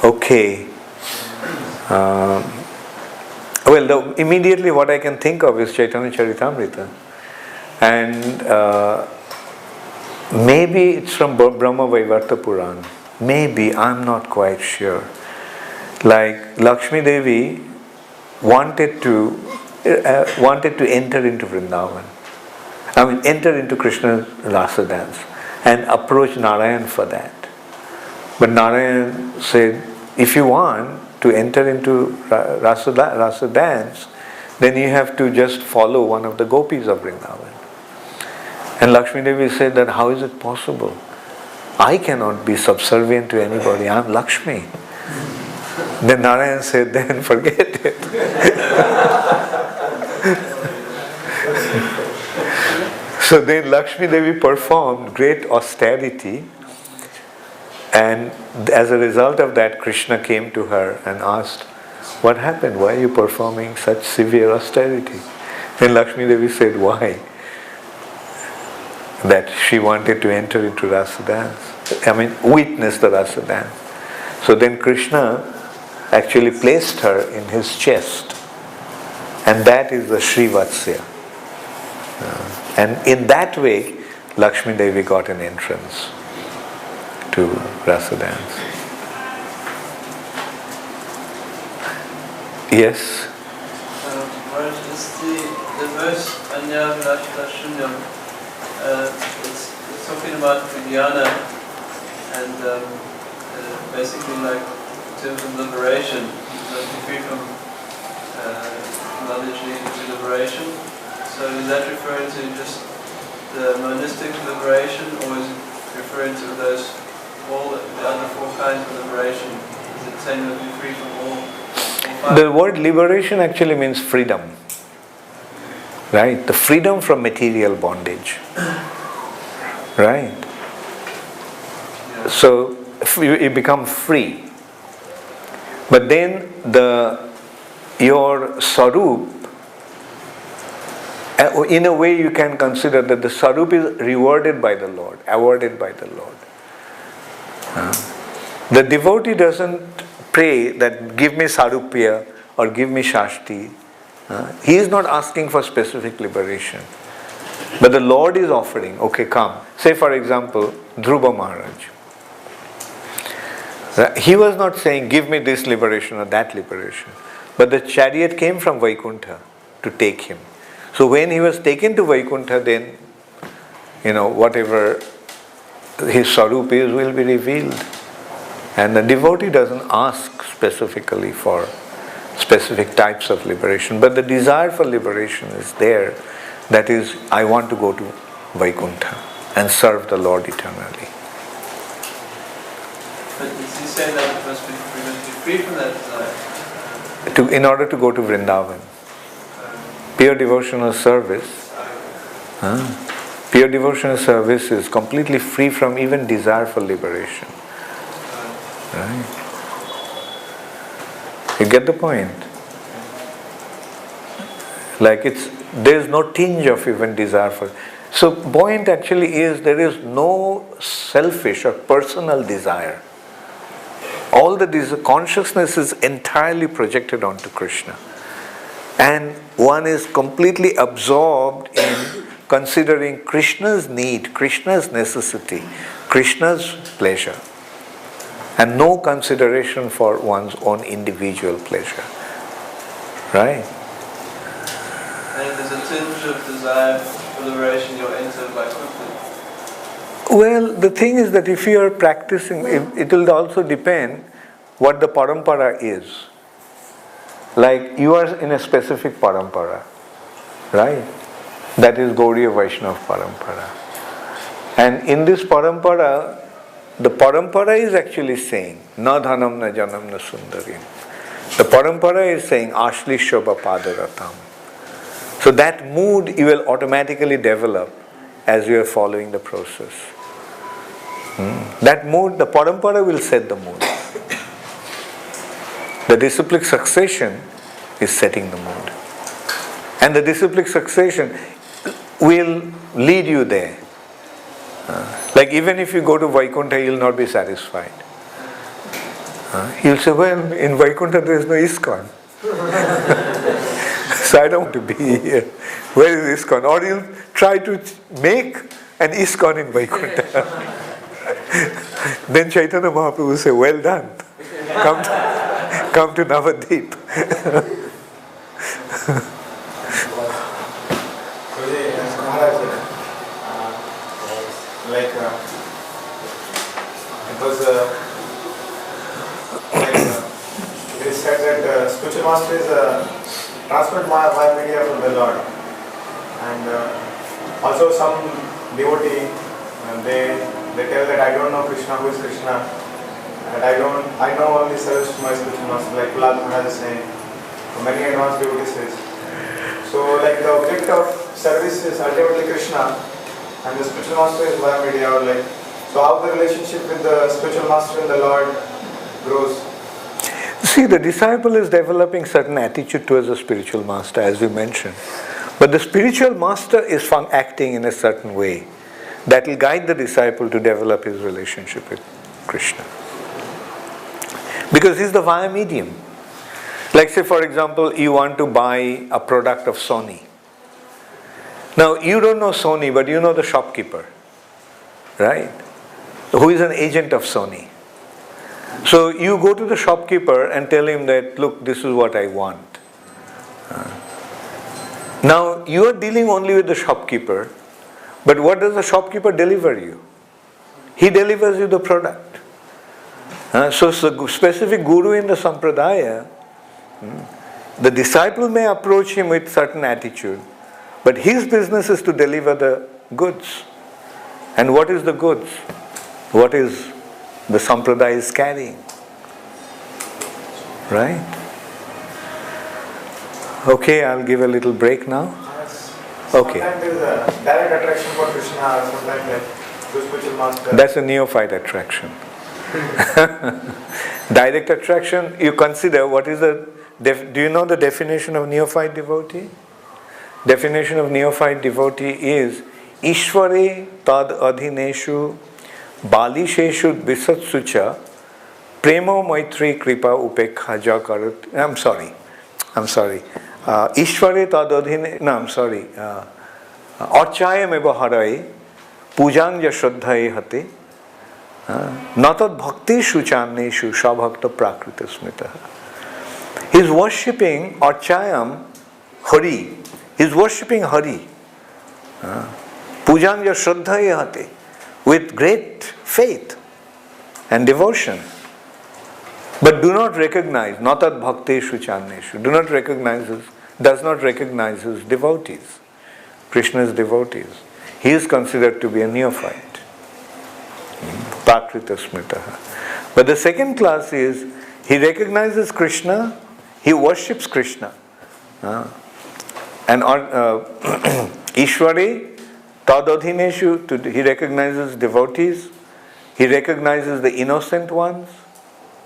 [SPEAKER 1] Okay. Immediately what I can think of is Chaitanya Charitamrita. And maybe it's from Brahma Vaivarta Puran. Maybe, I'm not quite sure. Like Lakshmi Devi wanted to enter into Vrindavan. Enter into Krishna's rasa dance and approach Narayan for that. But Narayan said, if you want to enter into rasa dance, then you have to just follow one of the gopis of Vrindavan. And Lakshmi Devi said that how is it possible? I cannot be subservient to anybody, I am Lakshmi. Then Narayan said, then forget it. So then Lakshmi Devi performed great austerity, and as a result of that, Krishna came to her and asked, what happened? Why are you performing such severe austerity? Then Lakshmi Devi said, why? that she wanted to enter into rasa dance. Witness the rasa dance. So then Krishna actually placed her in his chest, and that is the Srivatsya. And in that way, Lakshmi Devi got an entrance to rasa dance. Yes?
[SPEAKER 13] It's the verse Anya Vinashita Shunyam. It's talking about Vijnana and basically like in terms of liberation, like be free from knowledge leading to liberation. So is that referring to just the monistic liberation, or is it referring to all the other four kinds of liberation? Is it saying that we're free from all five?
[SPEAKER 1] The word liberation actually means freedom. Right? The freedom from material bondage. Right? So you become free. But then your sarup, in a way you can consider that the sarup is rewarded by the Lord, awarded by the Lord. The devotee doesn't pray that give me sarupya or give me shashti. He is not asking for specific liberation. But the Lord is offering, okay, come. Say for example, Dhruva Maharaj. He was not saying, give me this liberation or that liberation. But the chariot came from Vaikuntha to take him. So when he was taken to Vaikuntha, then, whatever his sarup is will be revealed. And the devotee doesn't ask specifically for specific types of liberation. But the desire for liberation is there. That is, I want to go to Vaikuntha and serve the Lord eternally.
[SPEAKER 13] But is he saying that we must be free from that desire?
[SPEAKER 1] In order to go to Vrindavan. Pure devotional service. Pure devotional service is completely free from even desire for liberation. Right? You get the point? There's no tinge of even desire for. So point actually is there is no selfish or personal desire. All the consciousness is entirely projected onto Krishna. And one is completely absorbed in considering Krishna's need, Krishna's necessity, Krishna's pleasure. And no consideration for one's own individual pleasure. Right?
[SPEAKER 13] And if there's a tinge of desire for liberation, you'll enter by quickly.
[SPEAKER 1] Well, the thing is that if you are practicing, it will also depend what the parampara is. Like you are in a specific parampara, right? That is Gaudiya Vaishnava parampara. And in this parampara, the parampara is actually saying, na dhanam na janam na sundarim. The parampara is saying, ashli shobha padaratam. So that mood you will automatically develop as you are following the process. That mood, the parampara will set the mood. The disciplic succession is setting the mood. And the disciplic succession will lead you there. Like even if you go to Vaikuntha, you will not be satisfied. You'll say, well, in Vaikuntha there is no ISKCON. So I don't want to be here. Where is ISKCON? Or you'll try to make an ISKCON in Vaikuntha. Then Chaitanya Mahaprabhu will say, well done. Come to Navadvip.
[SPEAKER 14] It is said that spiritual master is transferred via media from the Lord, and also some devotee they tell that I don't know Krishna, who is Krishna, and I know only service to my spiritual master, like Prahlad Maharaj is saying, many advanced devotees says. So like the object of service is ultimately Krishna, and the spiritual master is via media, or like, so how the relationship with the spiritual master and the Lord grows.
[SPEAKER 1] See, the disciple is developing certain attitude towards the spiritual master, as we mentioned. But the spiritual master is acting in a certain way. that will guide the disciple to develop his relationship with Krishna. Because he's the via medium. Like say for example, you want to buy a product of Sony. Now you don't know Sony, but you know the shopkeeper, right? Who is an agent of Sony. So you go to the shopkeeper and tell him that, look, this is what I want. Now you are dealing only with the shopkeeper, but what does the shopkeeper deliver you? He delivers you the product. So the specific guru in the sampradaya, the disciple may approach him with certain attitude, but his business is to deliver the goods. And what is the goods? What is the sampradaya is carrying? Right? Okay, I'll give a little break now. Okay.
[SPEAKER 14] Sometimes there is a direct attraction for Krishna, sometimes like those spiritual masters.
[SPEAKER 1] That's a neophyte attraction. Direct attraction, you consider what is the, do you know the definition of neophyte devotee? Definition of neophyte devotee is Ishvare tad adhineshu balisheshu dvisatsucha premo maitri kripa upekha jakarat. I'm sorry. Ishvare tad adhine, no, I'm sorry. Archayam eva harai pujanja shraddhaye hate natad bhakti shuchaneshu shabhakta prakrita smita. He's worshipping Archayam Hari. He's worshipping Hari. Pujanja shraddhaye hate, with great faith and devotion. But do not recognize, natad bhakteshu channeshu, does not recognize his devotees, Krishna's devotees. He is considered to be a neophyte. Prakrita smitaha. But the second class is, he recognizes Krishna, he worships Krishna. And Ishwari, Tadadhineshu, he recognizes devotees, he recognizes the innocent ones,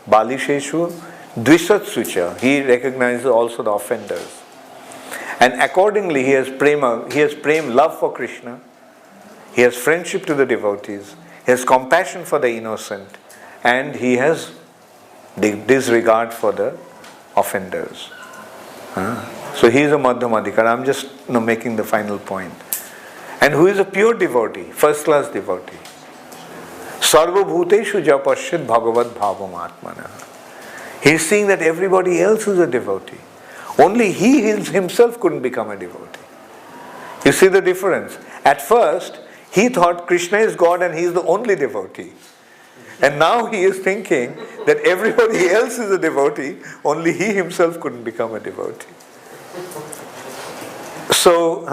[SPEAKER 1] Balisheshu, Dvisatsucha, he recognizes also the offenders. And accordingly he has prema, love for Krishna, he has friendship to the devotees, he has compassion for the innocent, and he has disregard for the offenders. So he is a Madhyamadikara. I'm just making the final point. And who is a pure devotee, first class devotee? Sarva bhuteshu japashyat bhagavad bhavam atmana. He is seeing that everybody else is a devotee. Only he himself couldn't become a devotee. You see the difference? At first, he thought Krishna is God and he is the only devotee. And now he is thinking that everybody else is a devotee, only he himself couldn't become a devotee. So,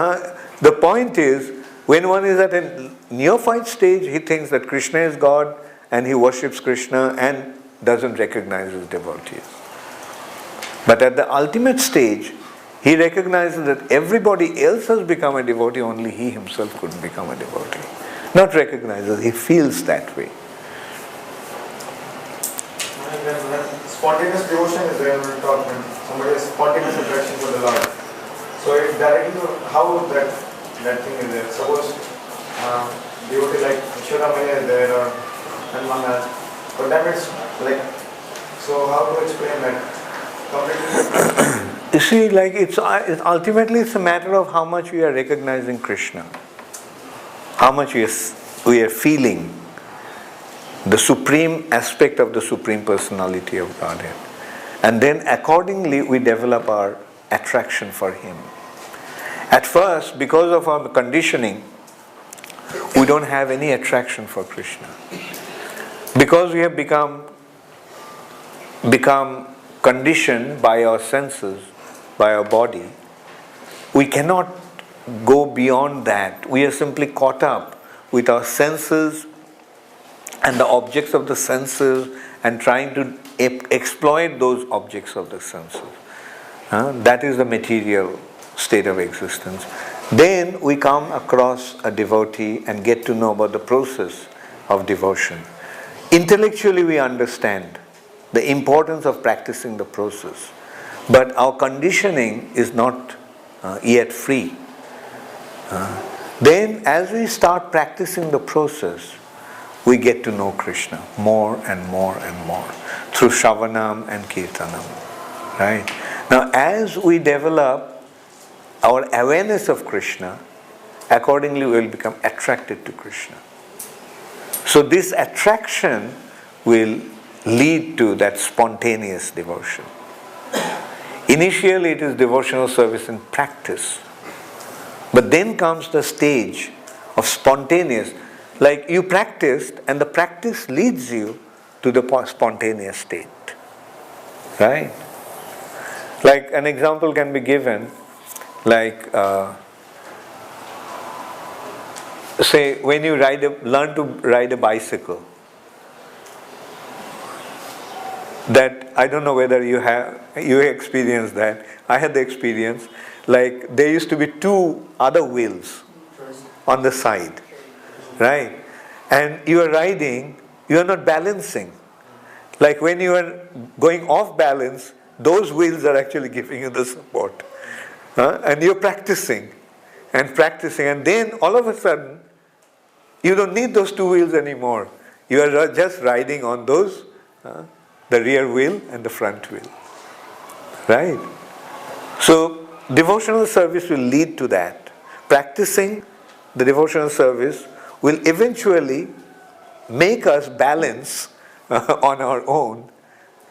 [SPEAKER 1] the point is, when one is at a neophyte stage, he thinks that Krishna is God and he worships Krishna and doesn't recognize his devotees. But at the ultimate stage, he recognizes that everybody else has become a devotee, only he himself couldn't become a devotee. Not recognizes, he feels that way.
[SPEAKER 14] Spontaneous devotion is there when we talk, when somebody has spontaneous attraction for the Lord. So it directly, how that thing is there. Suppose devotee like Shivamaya is there or Hanmana, but then it's like, so how to explain that?
[SPEAKER 1] You see, like ultimately it's a matter of how much we are recognizing Krishna, how much we are feeling the supreme aspect of the Supreme Personality of Godhead. And then accordingly we develop our attraction for Him. At first, because of our conditioning, we don't have any attraction for Krishna. Because we have become conditioned by our senses, by our body, we cannot go beyond that. We are simply caught up with our senses and the objects of the senses and trying to exploit those objects of the senses. That is the material state of existence. Then we come across a devotee and get to know about the process of devotion. Intellectually we understand the importance of practicing the process, but our conditioning is not yet free. Then as we start practicing the process, we get to know Krishna more and more and more through Shravanam and Kirtanam. Right? Now as we develop our awareness of Krishna, accordingly we will become attracted to Krishna. So this attraction will lead to that spontaneous devotion. Initially it is devotional service in practice. But then comes the stage of spontaneous. Like you practiced and the practice leads you to the spontaneous state. Right? Like an example can be given, like say when you learn to ride a bicycle. That I don't know whether you experienced that. I had the experience. Like there used to be two other wheels on the side, right? And you are riding, you are not balancing. Like when you are going off balance, those wheels are actually giving you the support. And you're practicing, and then all of a sudden, you don't need those two wheels anymore. You are just riding on those, the rear wheel and the front wheel. Right? So, devotional service will lead to that. Practicing the devotional service will eventually make us balance on our own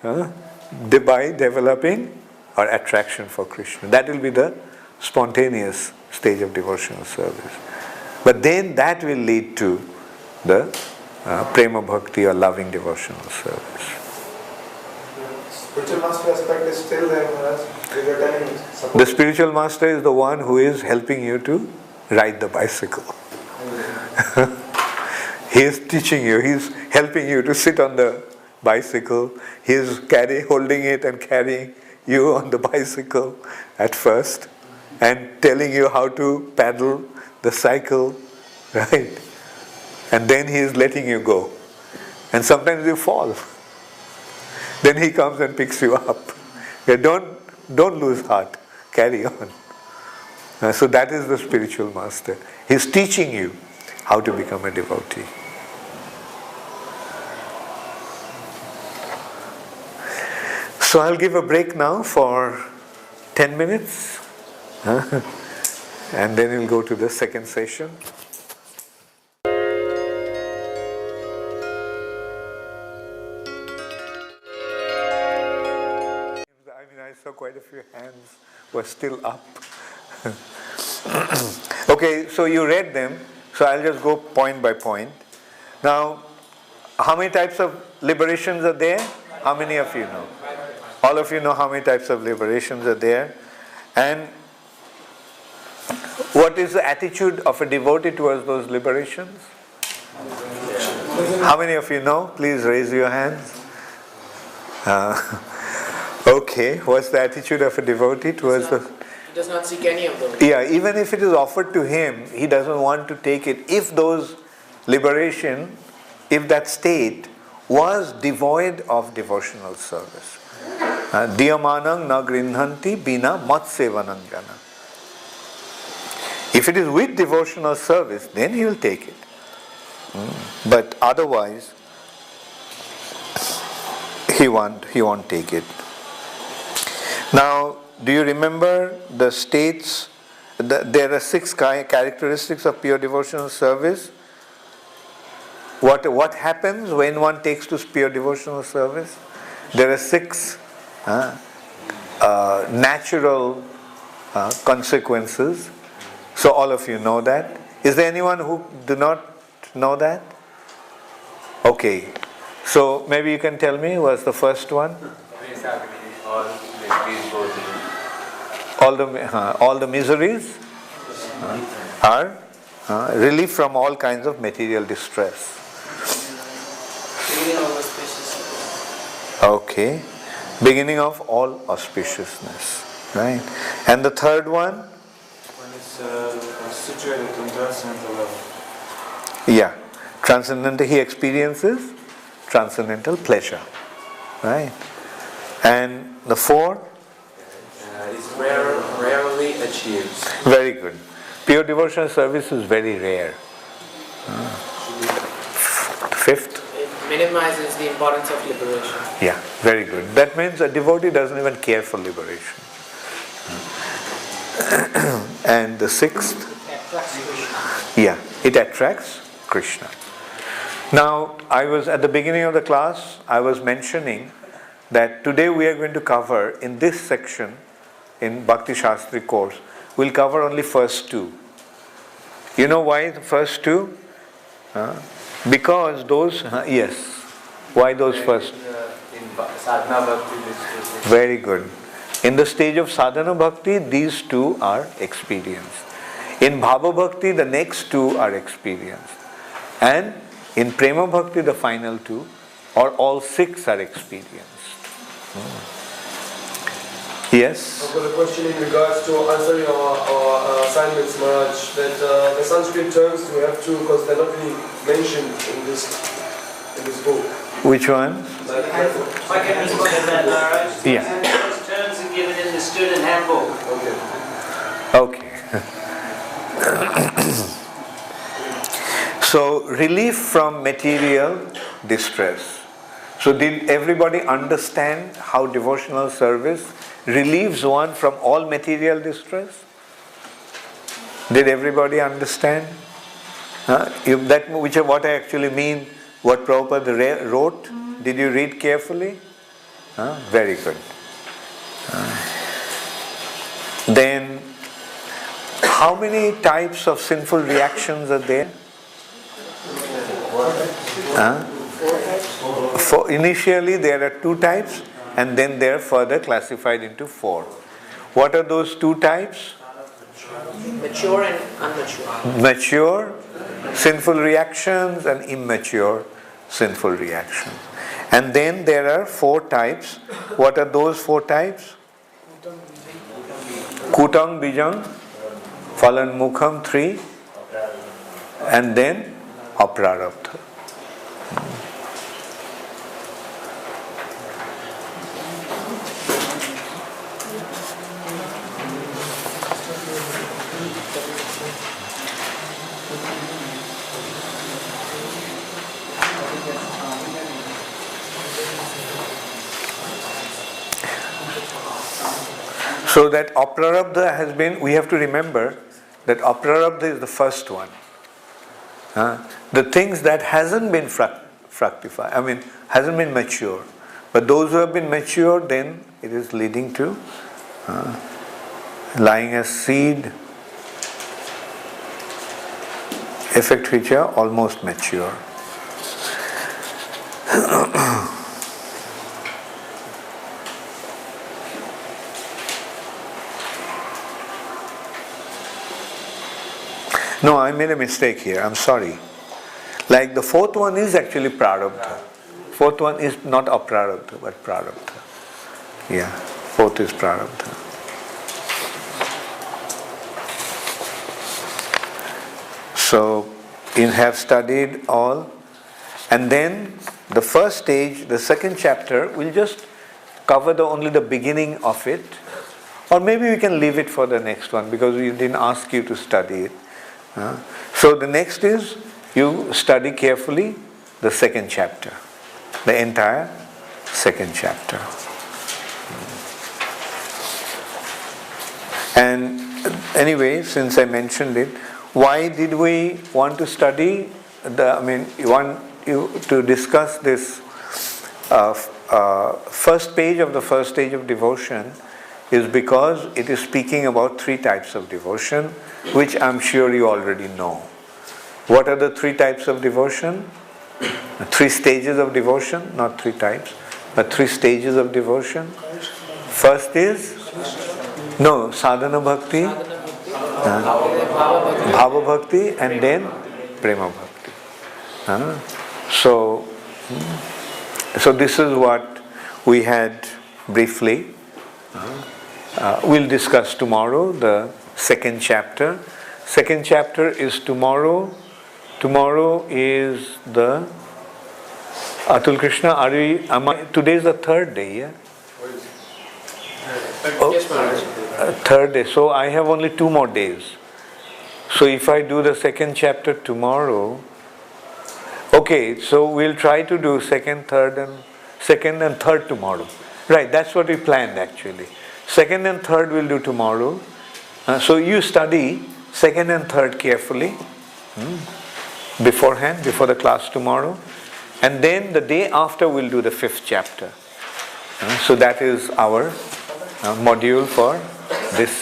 [SPEAKER 1] by developing our attraction for Krishna. That will be the spontaneous stage of devotional service. But then that will lead to the prema bhakti or loving devotional service.
[SPEAKER 14] Spiritual master aspect is still there, Maharaj.
[SPEAKER 1] The spiritual master is the one who is helping you to ride the bicycle. He is teaching you, he is helping you to sit on the bicycle. He is holding it and carrying you on the bicycle at first and telling you how to paddle the cycle, right? And then he is letting you go. And sometimes you fall. Then he comes and picks you up. Don't lose heart. Carry on. So that is the spiritual master. He is teaching you how to become a devotee. So I'll give a break now for 10 minutes. And then we'll go to the second session. I saw quite a few hands were still up. Okay, so you read them, so I'll just go point by point. Now, how many types of liberations are there? How many of you know? All of you know how many types of liberations are there. And what is the attitude of a devotee towards those liberations? How many of you know? Please raise your hands. Okay, what's the attitude of a devotee towards the...
[SPEAKER 2] He does not seek any of those.
[SPEAKER 1] Yeah, even if it is offered to him, he doesn't want to take it. If those liberation, if that state was devoid of devotional service. Diyamanang na grinhanti bina matsevanang jana. If it is with devotional service, then he will take it. But otherwise, he won't take it. Now, do you remember the states? There are 6 characteristics of pure devotional service. What happens when one takes to pure devotional service? There are 6 natural consequences. So all of you know that. Is there anyone who do not know that? Okay. So maybe you can tell me what's the first one? All the miseries are relief from all kinds of material distress. Okay. Beginning of all auspiciousness. Right. And the third one?
[SPEAKER 15] One is situated on transcendental level.
[SPEAKER 1] Yeah. Transcendental, he experiences transcendental pleasure. Right. And the fourth?
[SPEAKER 2] Is rarely achieved.
[SPEAKER 1] Very good. Pure devotional service is very rare. Fifth?
[SPEAKER 2] It minimizes the importance of liberation.
[SPEAKER 1] Yeah, very good. That means a devotee doesn't even care for liberation. And the sixth? Yeah, it attracts Krishna. Now, I was at the beginning of the class, I was mentioning that today we are going to cover in this section, in Bhakti Shastri course, we'll cover only first two. You know why the first two? Because those, yes. Why those first?
[SPEAKER 2] In sadhana bhakti,
[SPEAKER 1] Very good. In the stage of sadhana bhakti, these two are experienced. In bhava bhakti, the next two are experienced. And in prema bhakti, the final two, or all six are experienced. Yes?
[SPEAKER 9] I've got a question in regards to answering our assignments, Maharaj, that the Sanskrit terms we have to, because they're not really mentioned in this book.
[SPEAKER 1] Which one?
[SPEAKER 12] If I can respond to that, Maharaj.
[SPEAKER 1] Yeah.
[SPEAKER 12] Those terms are given in the student handbook.
[SPEAKER 1] Okay. So, relief from material distress. So, did everybody understand how devotional service relieves one from all material distress? Did everybody understand? What I actually mean, what Prabhupada wrote? Did you read carefully? Very good. Then, how many types of sinful reactions are there? Initially there are 2 types, and then they are further classified into 4. What are those 2 types?
[SPEAKER 2] mature and unmature.
[SPEAKER 1] Mature sinful reactions and immature sinful reactions. And then there are 4 types. What are those 4 types? Kutang Bijang, Phalan Mukham 3, and then Aprarabdha. So that Aprarabdha has been, we have to remember that Aprarabdha is the first one. The things that hasn't been fructified, hasn't been mature. But those who have been mature, then it is leading to lying as seed, effect which are almost mature. No, I made a mistake here. I'm sorry. Like the 4th one is actually prarabdha. 4th one is not aprarabdha, but prarabdha. Yeah, 4th is prarabdha. So, you have studied all, and then the first stage, the 2nd chapter, we'll just cover only the beginning of it, or maybe we can leave it for the next one because we didn't ask you to study it. So the next is you study carefully the 2nd chapter, the entire 2nd chapter. And anyway, since I mentioned it, why did we want to study you want to discuss this first page of the first stage of devotion is because it is speaking about 3 types of devotion, which I'm sure you already know. What are the 3 types of devotion? 3 stages of devotion, not 3 types, but 3 stages of devotion. First is sadhana bhakti, bhava bhakti, and then prema bhakti. So this is what we had briefly. We'll discuss tomorrow the 2nd chapter. 2nd chapter is tomorrow. Tomorrow is the Atul Krishna. Today is the 3rd day, yeah?
[SPEAKER 2] Yes, Maharaj.
[SPEAKER 1] 3rd day. So I have only 2 more days. So if I do the second chapter tomorrow, okay, so we'll try to do second and third tomorrow. Right, that's what we planned actually. Second and third we'll do tomorrow. So you study second and third carefully beforehand, before the class tomorrow. And then the day after we'll do the fifth chapter. So that is our module for this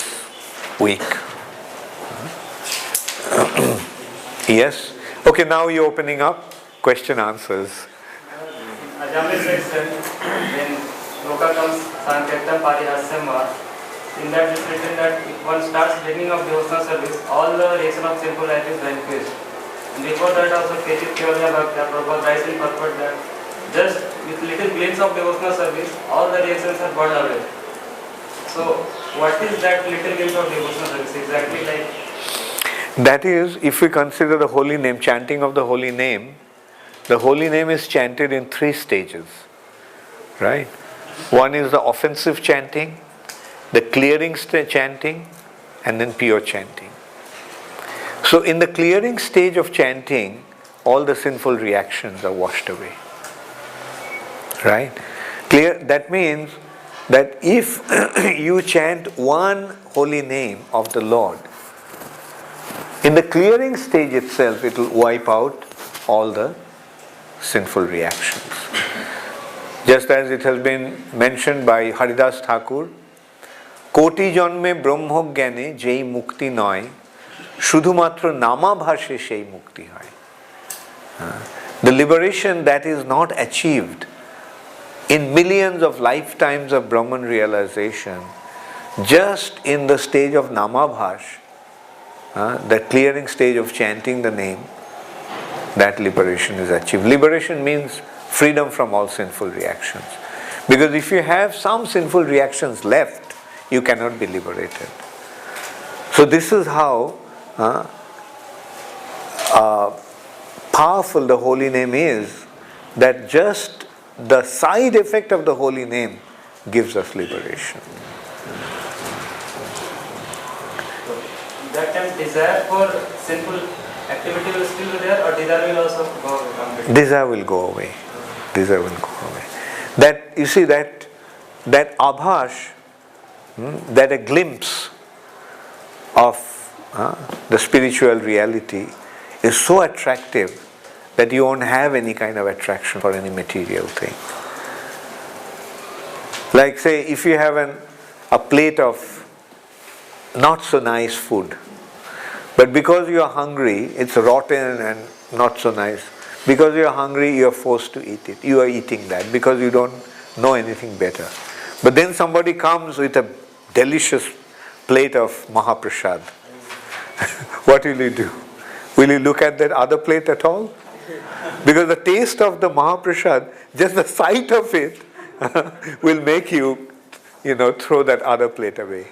[SPEAKER 1] week. Yes? Okay, now you're opening up question answers.
[SPEAKER 16] Ajamil said, sir, when Loka comes Sankirtan Parihasyama, in that it's written that if one starts beginning of devotional service, all the reason of sinful life is vanquished. And before that also, Kechit Kevalya Bhakta, Prabhupada writes in purport that just with little glimpse of devotional service, all the reactions are burned away. So, what is that little glimpse of devotional service exactly like?
[SPEAKER 1] That is, if we consider the holy name, chanting of the holy name is chanted in 3 stages, right? One is the offensive chanting, the clearing chanting, and then pure chanting. So in the clearing stage of chanting, all the sinful reactions are washed away, right? That means that if you chant one holy name of the Lord, in the clearing stage itself, it will wipe out all the sinful reactions. Just as it has been mentioned by Haridas Thakur, Koti janme brahmo gyane jei mukti noy, shudhumatra nama bhashe shei mukti hoy. The liberation that is not achieved in millions of lifetimes of Brahman realization, just in the stage of namabhash, the clearing stage of chanting the name, that liberation is achieved. Liberation means freedom from all sinful reactions. Because if you have some sinful reactions left, you cannot be liberated. So this is how powerful the holy name is, that just the side effect of the holy name gives us liberation.
[SPEAKER 16] That time desire for sinful activity will still be there, or desire will also go away?
[SPEAKER 1] Desire will go away. Desire will go away. That, you see, that abhash, that a glimpse of the spiritual reality is so attractive that you won't have any kind of attraction for any material thing. Like say, if you have a plate of not so nice food, but because you are hungry, it's rotten and not so nice. Because you are hungry, you are forced to eat it. You are eating that because you don't know anything better. But then somebody comes with a delicious plate of Mahaprasad. What will you do? Will you look at that other plate at all? Because the taste of the Mahaprasad, just the sight of it, will make you, throw that other plate away.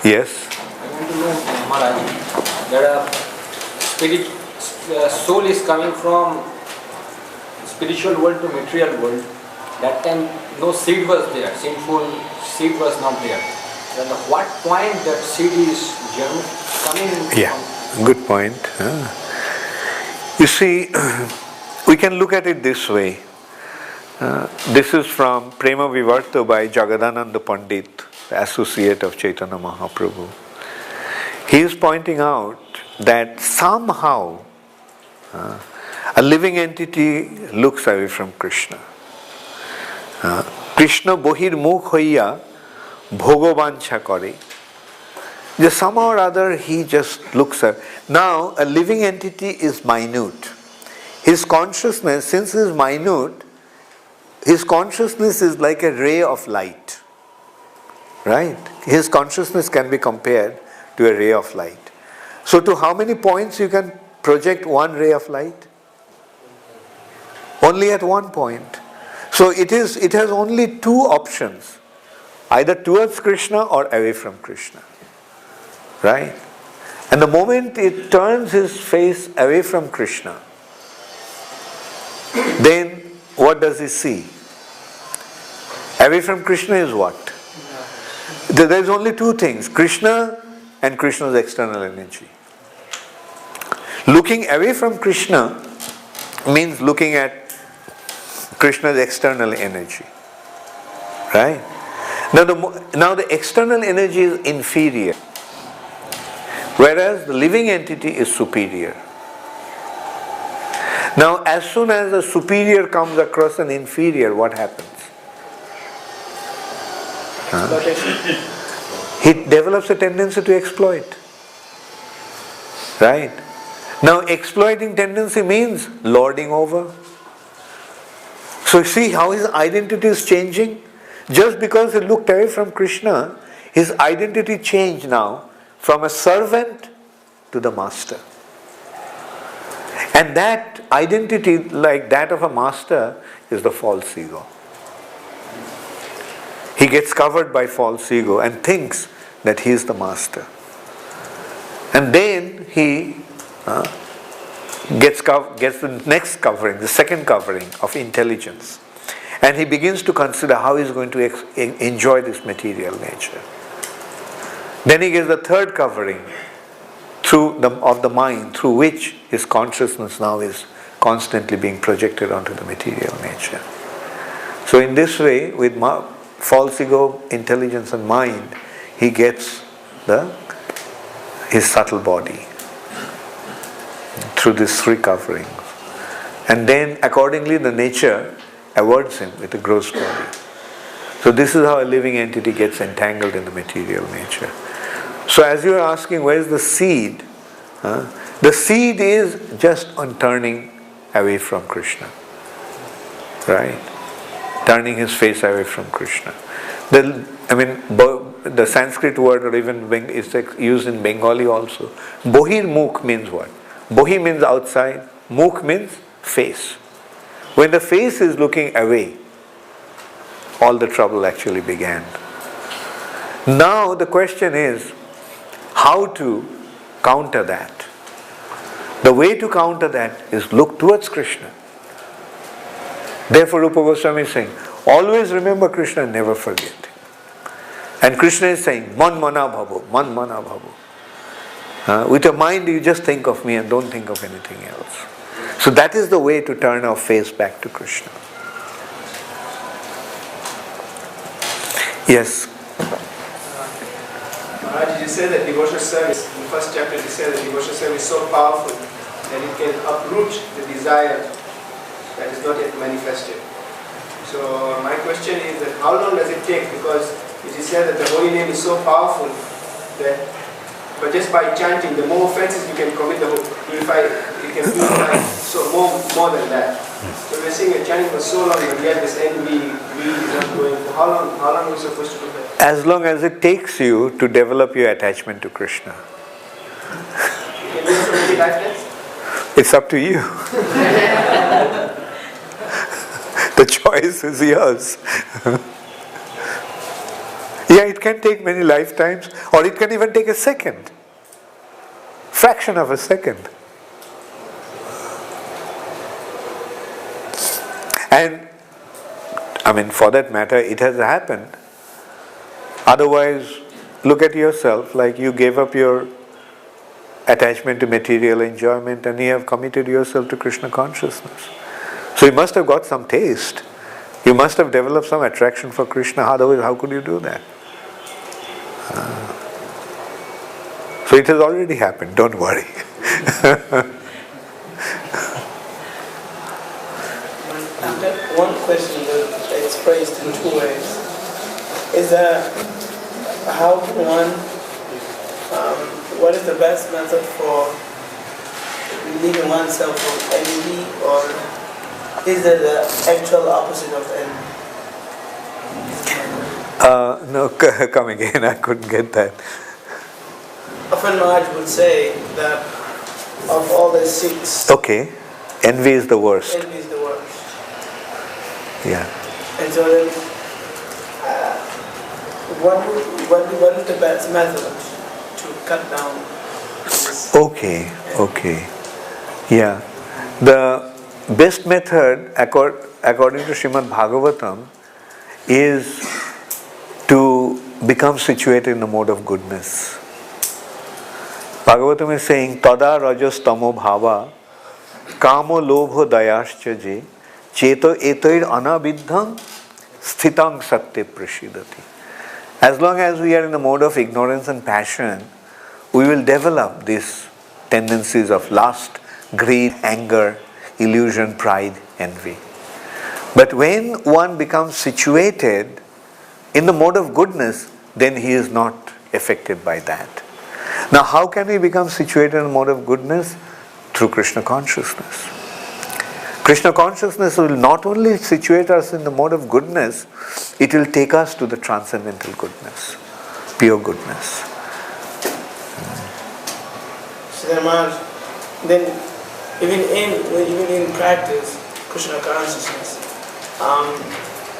[SPEAKER 1] Yes?
[SPEAKER 6] I want to know, Maharaj, that soul is coming from spiritual world to material world. That time no seed was there, sinful seed was not there. Then at what point that seed is coming?
[SPEAKER 1] Yeah, good point. You see, we can look at it this way. This is from Prema Vivarta by Jagadananda Pandit, the associate of Chaitanya Mahaprabhu. He is pointing out that somehow a living entity looks away from Krishna. Krishna bohir mukh hoiya bhogobancha kare. Just somehow or other he just looks at. Now a living entity is minute. His consciousness, since he is minute, his consciousness is like a ray of light. Right? His consciousness can be compared to a ray of light. So to how many points you can project one ray of light? Only at one point. So it has only two options. Either towards Krishna or away from Krishna. Right? And the moment it turns his face away from Krishna, then what does he see? Away from Krishna is what? There's only two things, Krishna and Krishna's external energy. Looking away from Krishna means looking at Krishna's external energy. Right? Now the external energy is inferior, whereas the living entity is superior. Now as soon as the superior comes across an inferior, what happens? He develops a tendency to exploit. Right? Now exploiting tendency means lording over. So see how his identity is changing? Just because he looked away from Krishna, his identity changed now from a servant to the master. And that identity, like that of a master, is the false ego. He gets covered by false ego and thinks that he is the master. And then he gets the next covering, the second covering of intelligence. And he begins to consider how he is going to enjoy this material nature. Then he gets the third covering of the mind, through which his consciousness now is constantly being projected onto the material nature. So in this way, with false ego, intelligence and mind, he gets his subtle body through these three coverings. And then accordingly the nature awards him with a gross body. So this is how a living entity gets entangled in the material nature. So as you are asking, where is the seed? The seed is just on turning away from Krishna. Right? Turning his face away from Krishna. The Sanskrit word, or even is used in Bengali also. Bohir mukh means what? Bohi means outside, mukh means face. When the face is looking away, all the trouble actually began. Now the question is, how to counter that? The way to counter that is look towards Krishna. Therefore Rupa Goswami is saying, always remember Krishna and never forget him. And Krishna is saying, man mana bhavo, man mana bhavo. With your mind you just think of me and don't think of anything else. So that is the way to turn our face back to Krishna. Yes?
[SPEAKER 11] Maharaj, you say that devotional service, in the first chapter you say that devotional service is so powerful that it can uproot the desire that is not yet manifested. So my question is that how long does it take? Because it is said that the holy name is so powerful that, but just by chanting, the more offenses you can commit, you can purify so more than that. So we're seeing a chanting for so long, but yet this envy, greed is not going. For how long are we supposed to do that?
[SPEAKER 1] As long as it takes you to develop your attachment to Krishna.
[SPEAKER 11] Can you do so many lifetimes?
[SPEAKER 1] It's up to you. The choice is yours. Yeah, it can take many lifetimes, or it can even take a second. Fraction of a second. And, for that matter, it has happened. Otherwise, look at yourself, like you gave up your attachment to material enjoyment and you have committed yourself to Krishna consciousness. So you must have got some taste. You must have developed some attraction for Krishna. Otherwise, how could you do that? So it has already happened. Don't worry.
[SPEAKER 17] One question that is phrased in two ways is that how can one, what is the best method for relieving oneself from envy, or is there the actual opposite of envy?
[SPEAKER 1] No, come again, I couldn't get that.
[SPEAKER 17] Often Maharaj would say that of all the six,
[SPEAKER 1] Okay, envy is the worst.
[SPEAKER 17] envy is the worst.
[SPEAKER 1] Yeah.
[SPEAKER 17] And so then, what is the best method to cut down this?
[SPEAKER 1] Okay. Yeah. The best method, according to Srimad Bhagavatam, is to becomes situated in the mode of goodness. Bhagavatam is saying, Tada rajas tamo bhava kamo lobho dayascha je cheto etoir anabidham sthitang satya prasidati. As long as we are in the mode of ignorance and passion, we will develop these tendencies of lust, greed, anger, illusion, pride, envy. But when one becomes situated in the mode of goodness, then he is not affected by that. Now, how can we become situated in the mode of goodness? Through Krishna consciousness. Krishna consciousness will not only situate us in the mode of goodness, it will take us to the transcendental goodness, pure goodness.
[SPEAKER 17] So then even in practice, Krishna consciousness,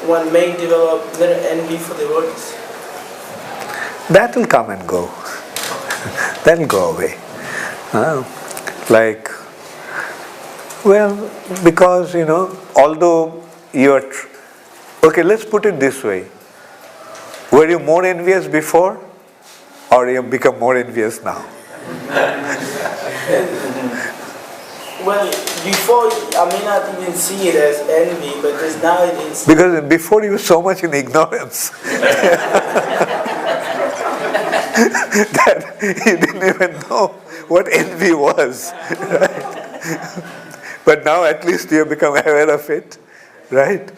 [SPEAKER 17] one may develop little envy for the devotees.
[SPEAKER 1] That will come and go. That will go away. Because, although you are... Okay, let's put it this way. Were you more envious before, or you have become more envious now?
[SPEAKER 17] Well, before, I may not even see it as envy, but just now it is.
[SPEAKER 1] Because before you were so much in ignorance that you didn't even know what envy was. Right? But now at least you have become aware of it. Right?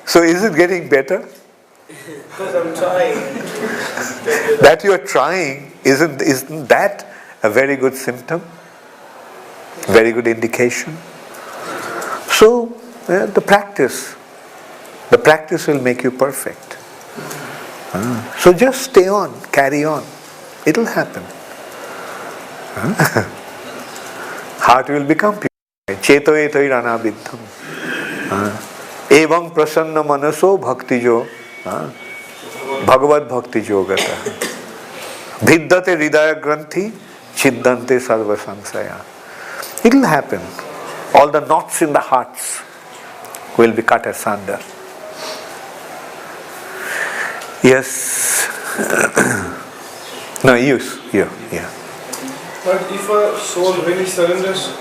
[SPEAKER 1] So is it getting better?
[SPEAKER 17] Because I'm trying.
[SPEAKER 1] That you are trying, isn't that a very good symptom? Very good indication. So, the practice will make you perfect. So just stay on, carry on. It'll happen. Heart will become pure. Cheto etoir anabidham. Evam prasanna manaso bhaktijo. Bhagavad bhakti yogata. Vidyate hridaya granthi chiddante sarva sansaya. It will happen. All the knots in the hearts will be cut asunder. Yes. No, yeah.
[SPEAKER 18] But if a soul really surrenders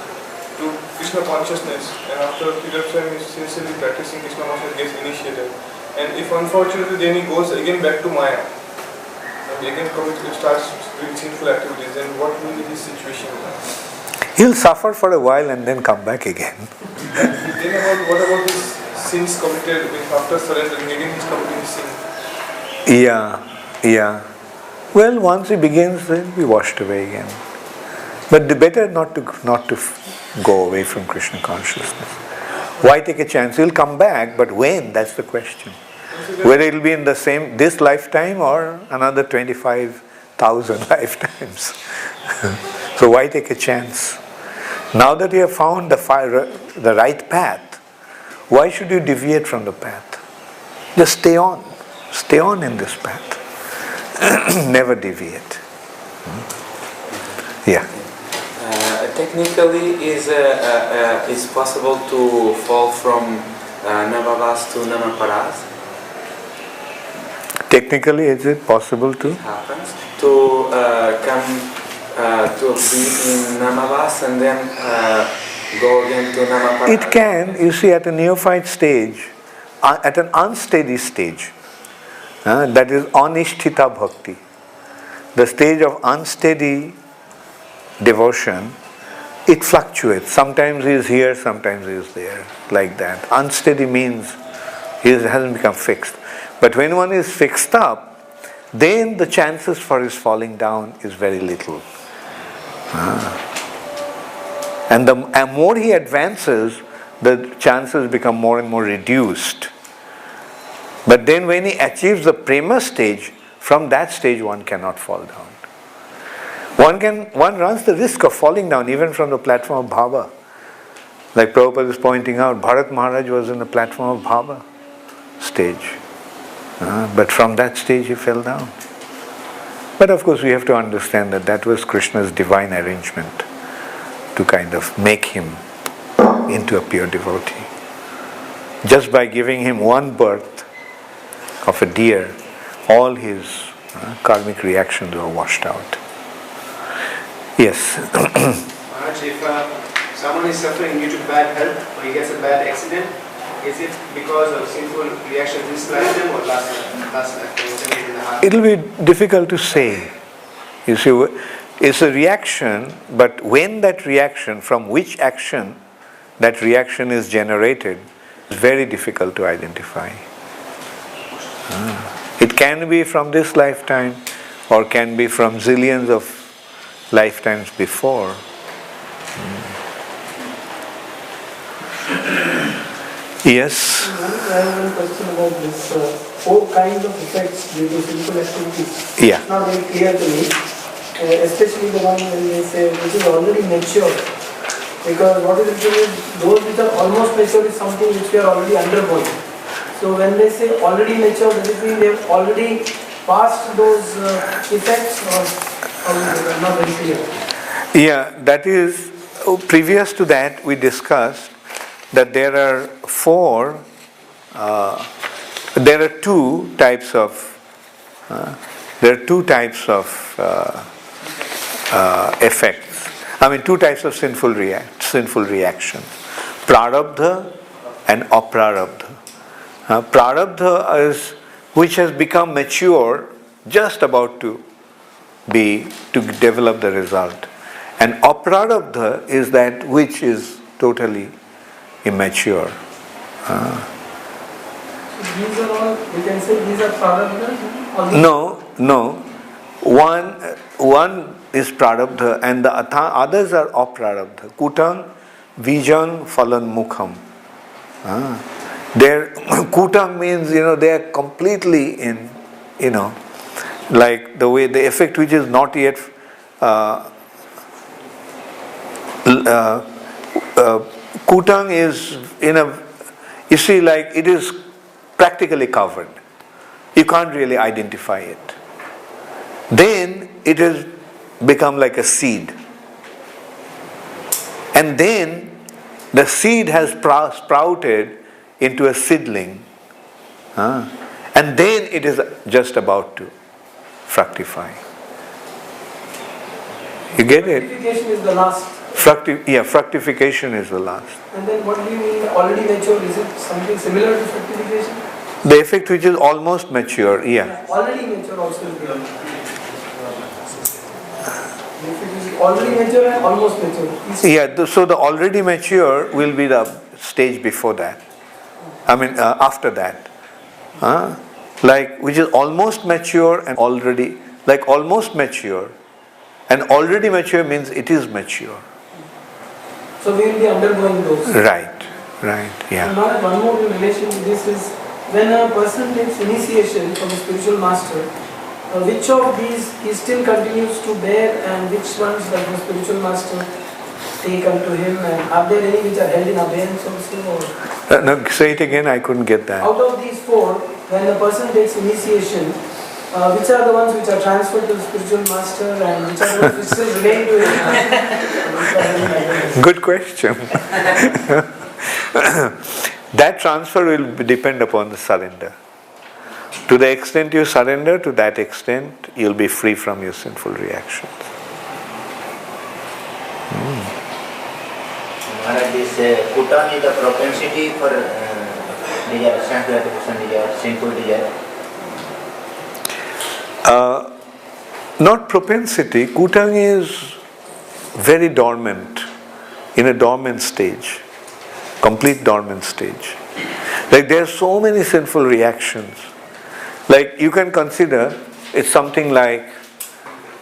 [SPEAKER 18] to Krishna consciousness and after a period of time is sincerely practicing Krishna consciousness, gets initiated, and if unfortunately then he goes again back to Maya, and again starts doing sinful activities, then what will be his situation?
[SPEAKER 1] He'll suffer for a while and then come back again.
[SPEAKER 18] Then what about his sins committed after surrendering? Again he's committing sin.
[SPEAKER 1] Yeah. Well, once he begins, then he'll be washed away again. But the better not to go away from Krishna consciousness. Why take a chance? He'll come back, but when? That's the question. Whether it'll be in this lifetime or another 25,000 lifetimes. So why take a chance? Now that you have found the right path, why should you deviate from the path? Just stay on. Stay on in this path. Never deviate. Yeah.
[SPEAKER 2] Technically, is possible to fall from Namavas to Namaparas?
[SPEAKER 1] Technically, is it possible to?
[SPEAKER 2] It happens. To come to be in Namavas and then go again to Namaparas?
[SPEAKER 1] It can. You see, at a neophyte stage, at an unsteady stage, that is anishtita bhakti, the stage of unsteady devotion, it fluctuates. Sometimes he is here, sometimes he is there, like that. Unsteady means he hasn't become fixed. But when one is fixed up, then the chances for his falling down is very little. And the more he advances, the chances become more and more reduced. But then when he achieves the prema stage, from that stage one cannot fall down. One runs the risk of falling down even from the platform of bhava. Like Prabhupada is pointing out, Bharat Maharaj was in the platform of bhava stage. But from that stage he fell down. But of course we have to understand that was Krishna's divine arrangement to kind of make him into a pure devotee. Just by giving him one birth of a deer, all his Karmic reactions were washed out. Yes.
[SPEAKER 11] Maharaj, if someone is suffering due to bad health or he gets a bad accident, is it because of sinful reaction this lifetime or last lifetime?
[SPEAKER 1] It'll be difficult to say. You see, it's a reaction, but when that reaction, from which action that reaction is generated, is very difficult to identify. It can be from this lifetime or can be from zillions of lifetimes before. Yes?
[SPEAKER 17] I have one question about this. 4 kinds of effects due to sinful activities.
[SPEAKER 1] Yeah.
[SPEAKER 17] It's not very clear to me, especially the one when they say which is already mature. Because what is written is those which are almost mature is something which we are already undergoing. So when they say already mature, does it mean they have already passed those effects or not very clear?
[SPEAKER 1] Yeah, that is, previous to that we discussed that there are 2 types of effects. I mean 2 types of sinful reactions. Prarabdha and aprarabdha. Prarabdha is which has become mature, just about to develop the result. And aprarabdha is that which is totally immature.
[SPEAKER 17] These are all, we can say these are prarabdha?
[SPEAKER 1] No. One is prarabdha and the others are aprarabdha. Kutang, vijang, phalan, mukham. Kutang means, they are completely in, like the way the effect which is not yet Kutang is you see, like it is practically covered. You can't really identify it. Then it has become like a seed. And then the seed has sprouted into a seedling. And then it is just about to fructify. You get it?
[SPEAKER 17] Fructification is the last.
[SPEAKER 1] Fructification is the last.
[SPEAKER 17] And then what do you mean already mature? Is it something similar to fructification?
[SPEAKER 1] The effect which is almost mature, yeah.
[SPEAKER 17] Already mature also is the effect is already mature and almost mature.
[SPEAKER 1] Yeah, so the already mature will be the stage before that. I mean, after that. Like, which is almost mature and already, like almost mature. And already mature means it is mature.
[SPEAKER 17] So we will be undergoing those.
[SPEAKER 1] Right, yeah.
[SPEAKER 17] And now one more in relation to this is, when a person takes initiation from a spiritual master, which of these he still continues to bear and which ones does the spiritual master take unto him, and are there any which are held in abeyance also? Or?
[SPEAKER 1] No, say it again, I couldn't get that.
[SPEAKER 17] Out of these 4, when a person takes initiation, which are the ones which are transferred to the spiritual master and which are the ones which still remain to him?
[SPEAKER 1] Good question. That transfer will depend upon the surrender. To the extent you surrender, to that extent you'll be free from your sinful reactions.
[SPEAKER 7] Maharaj, this Kutang is the propensity for desire, sense gratification desire, sinful desire.
[SPEAKER 1] Not propensity. Kutang is very dormant, in a dormant stage, complete dormant stage. Like there are so many sinful reactions. Like you can consider it's something like,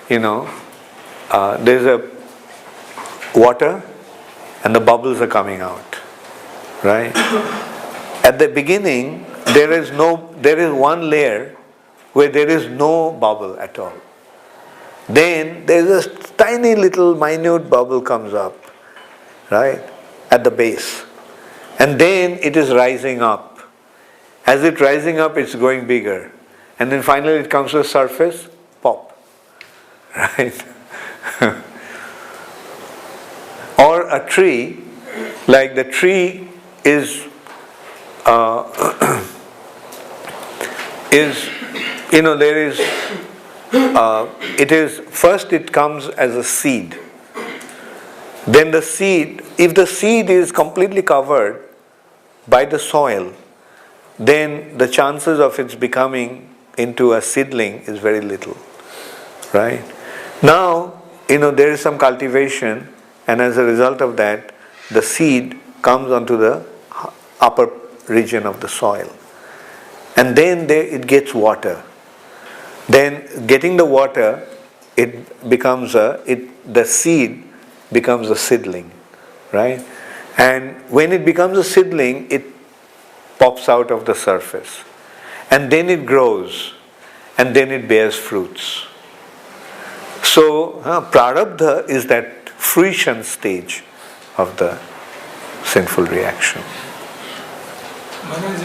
[SPEAKER 1] there's a water and the bubbles are coming out, right? At the beginning, there is one layer where there is no bubble at all. Then there is a tiny little minute bubble comes up, right, at the base. And then it is rising up. As it's rising up, it's going bigger. And then finally it comes to the surface, pop, right? Or a tree, like the tree is there is it comes as a seed. Then the seed, if the seed is completely covered by the soil, then the chances of its becoming into a seedling is very little, right? Now, there is some cultivation, and as a result of that, the seed comes onto the upper region of the soil. And then it gets water. Then getting the water, the seed becomes a seedling, right? And when it becomes a seedling, it pops out of the surface. And then it grows, and then it bears fruits. So, prarabdha is that fruition stage of the sinful reaction.
[SPEAKER 8] Maharaj,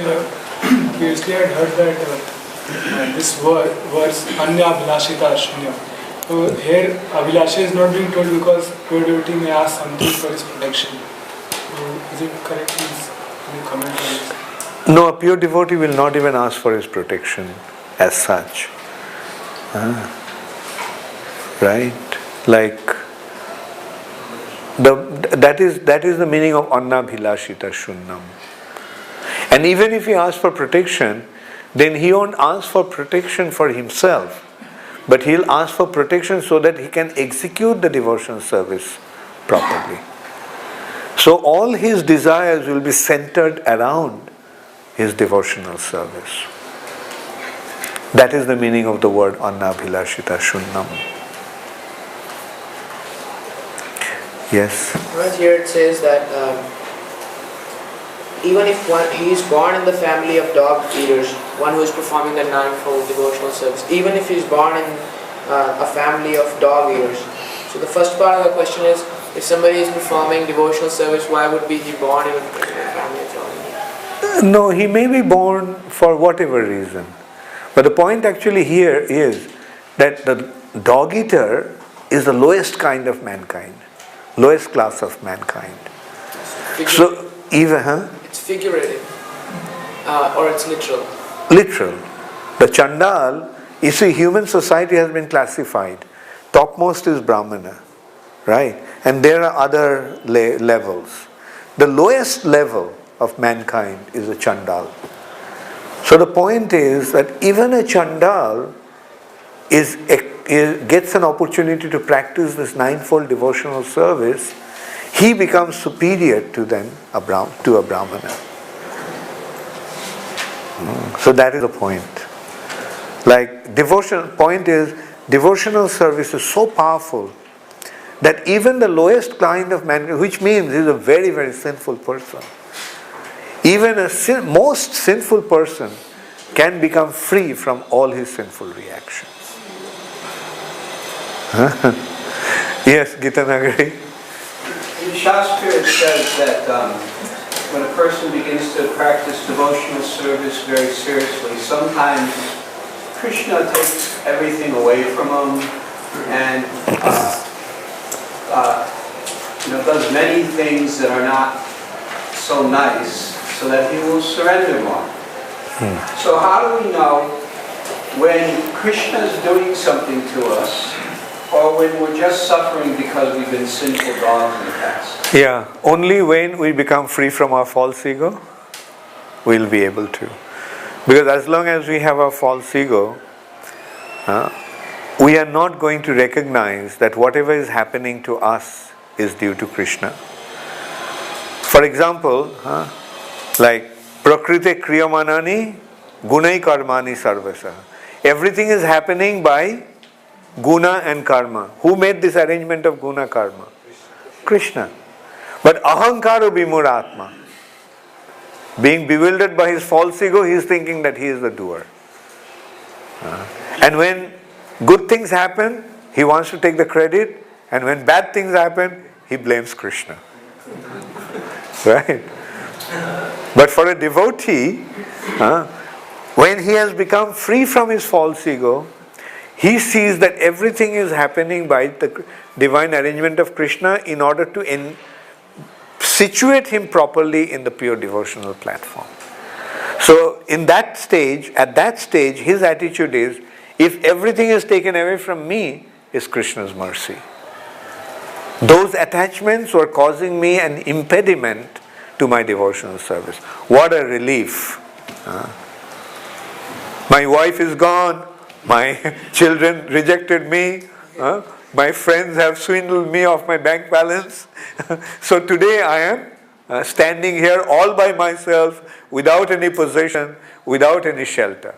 [SPEAKER 8] previously I had heard that this verse, Anya Abhilashita Shunya. So here, Abhilasha is not being told because pure devotee may ask something for his protection. So is it correct? Please, can you comment on this?
[SPEAKER 1] No, a pure devotee will not even ask for his protection as such. Right? Like, that is the meaning of Annabhilashita Shunnam. And even if he asks for protection, then he won't ask for protection for himself, but he'll ask for protection so that he can execute the devotional service properly. So all his desires will be centered around his devotional service. That is the meaning of the word Annabhilashita Shunnam. Yes?
[SPEAKER 19] Right here it says that even if he is born in the family of dog eaters, one who is performing the ninefold devotional service, even if he is born in a family of dog eaters. So the first part of the question is, if somebody is performing devotional service, why would he be born in a family of dog eaters?
[SPEAKER 1] No, he may be born for whatever reason. But the point actually here is that the dog eater is the lowest kind of mankind, lowest class of mankind. So even
[SPEAKER 19] it's figurative or it's literal.
[SPEAKER 1] Literal. The Chandal, you see, human society has been classified. Topmost is Brahmana, right? And there are other levels. The lowest level of mankind is a Chandal. So the point is that even a Chandal gets an opportunity to practice this ninefold devotional service. He becomes superior to a Brahmana. So that is the point. Like devotional service is so powerful that even the lowest kind of man, which means he is a very, very sinful person, even most sinful person can become free from all his sinful reactions. Yes, Gita Nagari.
[SPEAKER 5] In Shastra it says that when a person begins to practice devotional service very seriously, sometimes Krishna takes everything away from him and does many things that are not so nice, so that he will surrender more. So how do we know when Krishna is doing something to us, or when we're just suffering because we've been sinful dogs in the past?
[SPEAKER 1] Yeah, only when we become free from our false ego, we'll be able to. Because as long as we have our false ego, we are not going to recognize that whatever is happening to us is due to Krishna. For example, like Prakrite Kriyamanani Gunai Karmani Sarvasa. Everything is happening by guna and karma. Who made this arrangement of guna karma? Krishna. But ahankaro bimuratma. Being bewildered by his false ego, he is thinking that he is the doer. And when good things happen, he wants to take the credit, and when bad things happen, he blames Krishna. Right? But for a devotee, when he has become free from his false ego, he sees that everything is happening by the divine arrangement of Krishna in order to situate him properly in the pure devotional platform. So at that stage, his attitude is, if everything is taken away from me, is Krishna's mercy. Those attachments were causing me an impediment to my devotional service. What a relief. My wife is gone, my children rejected me, my friends have swindled me of my bank balance. So today I am standing here all by myself, without any possession, without any shelter.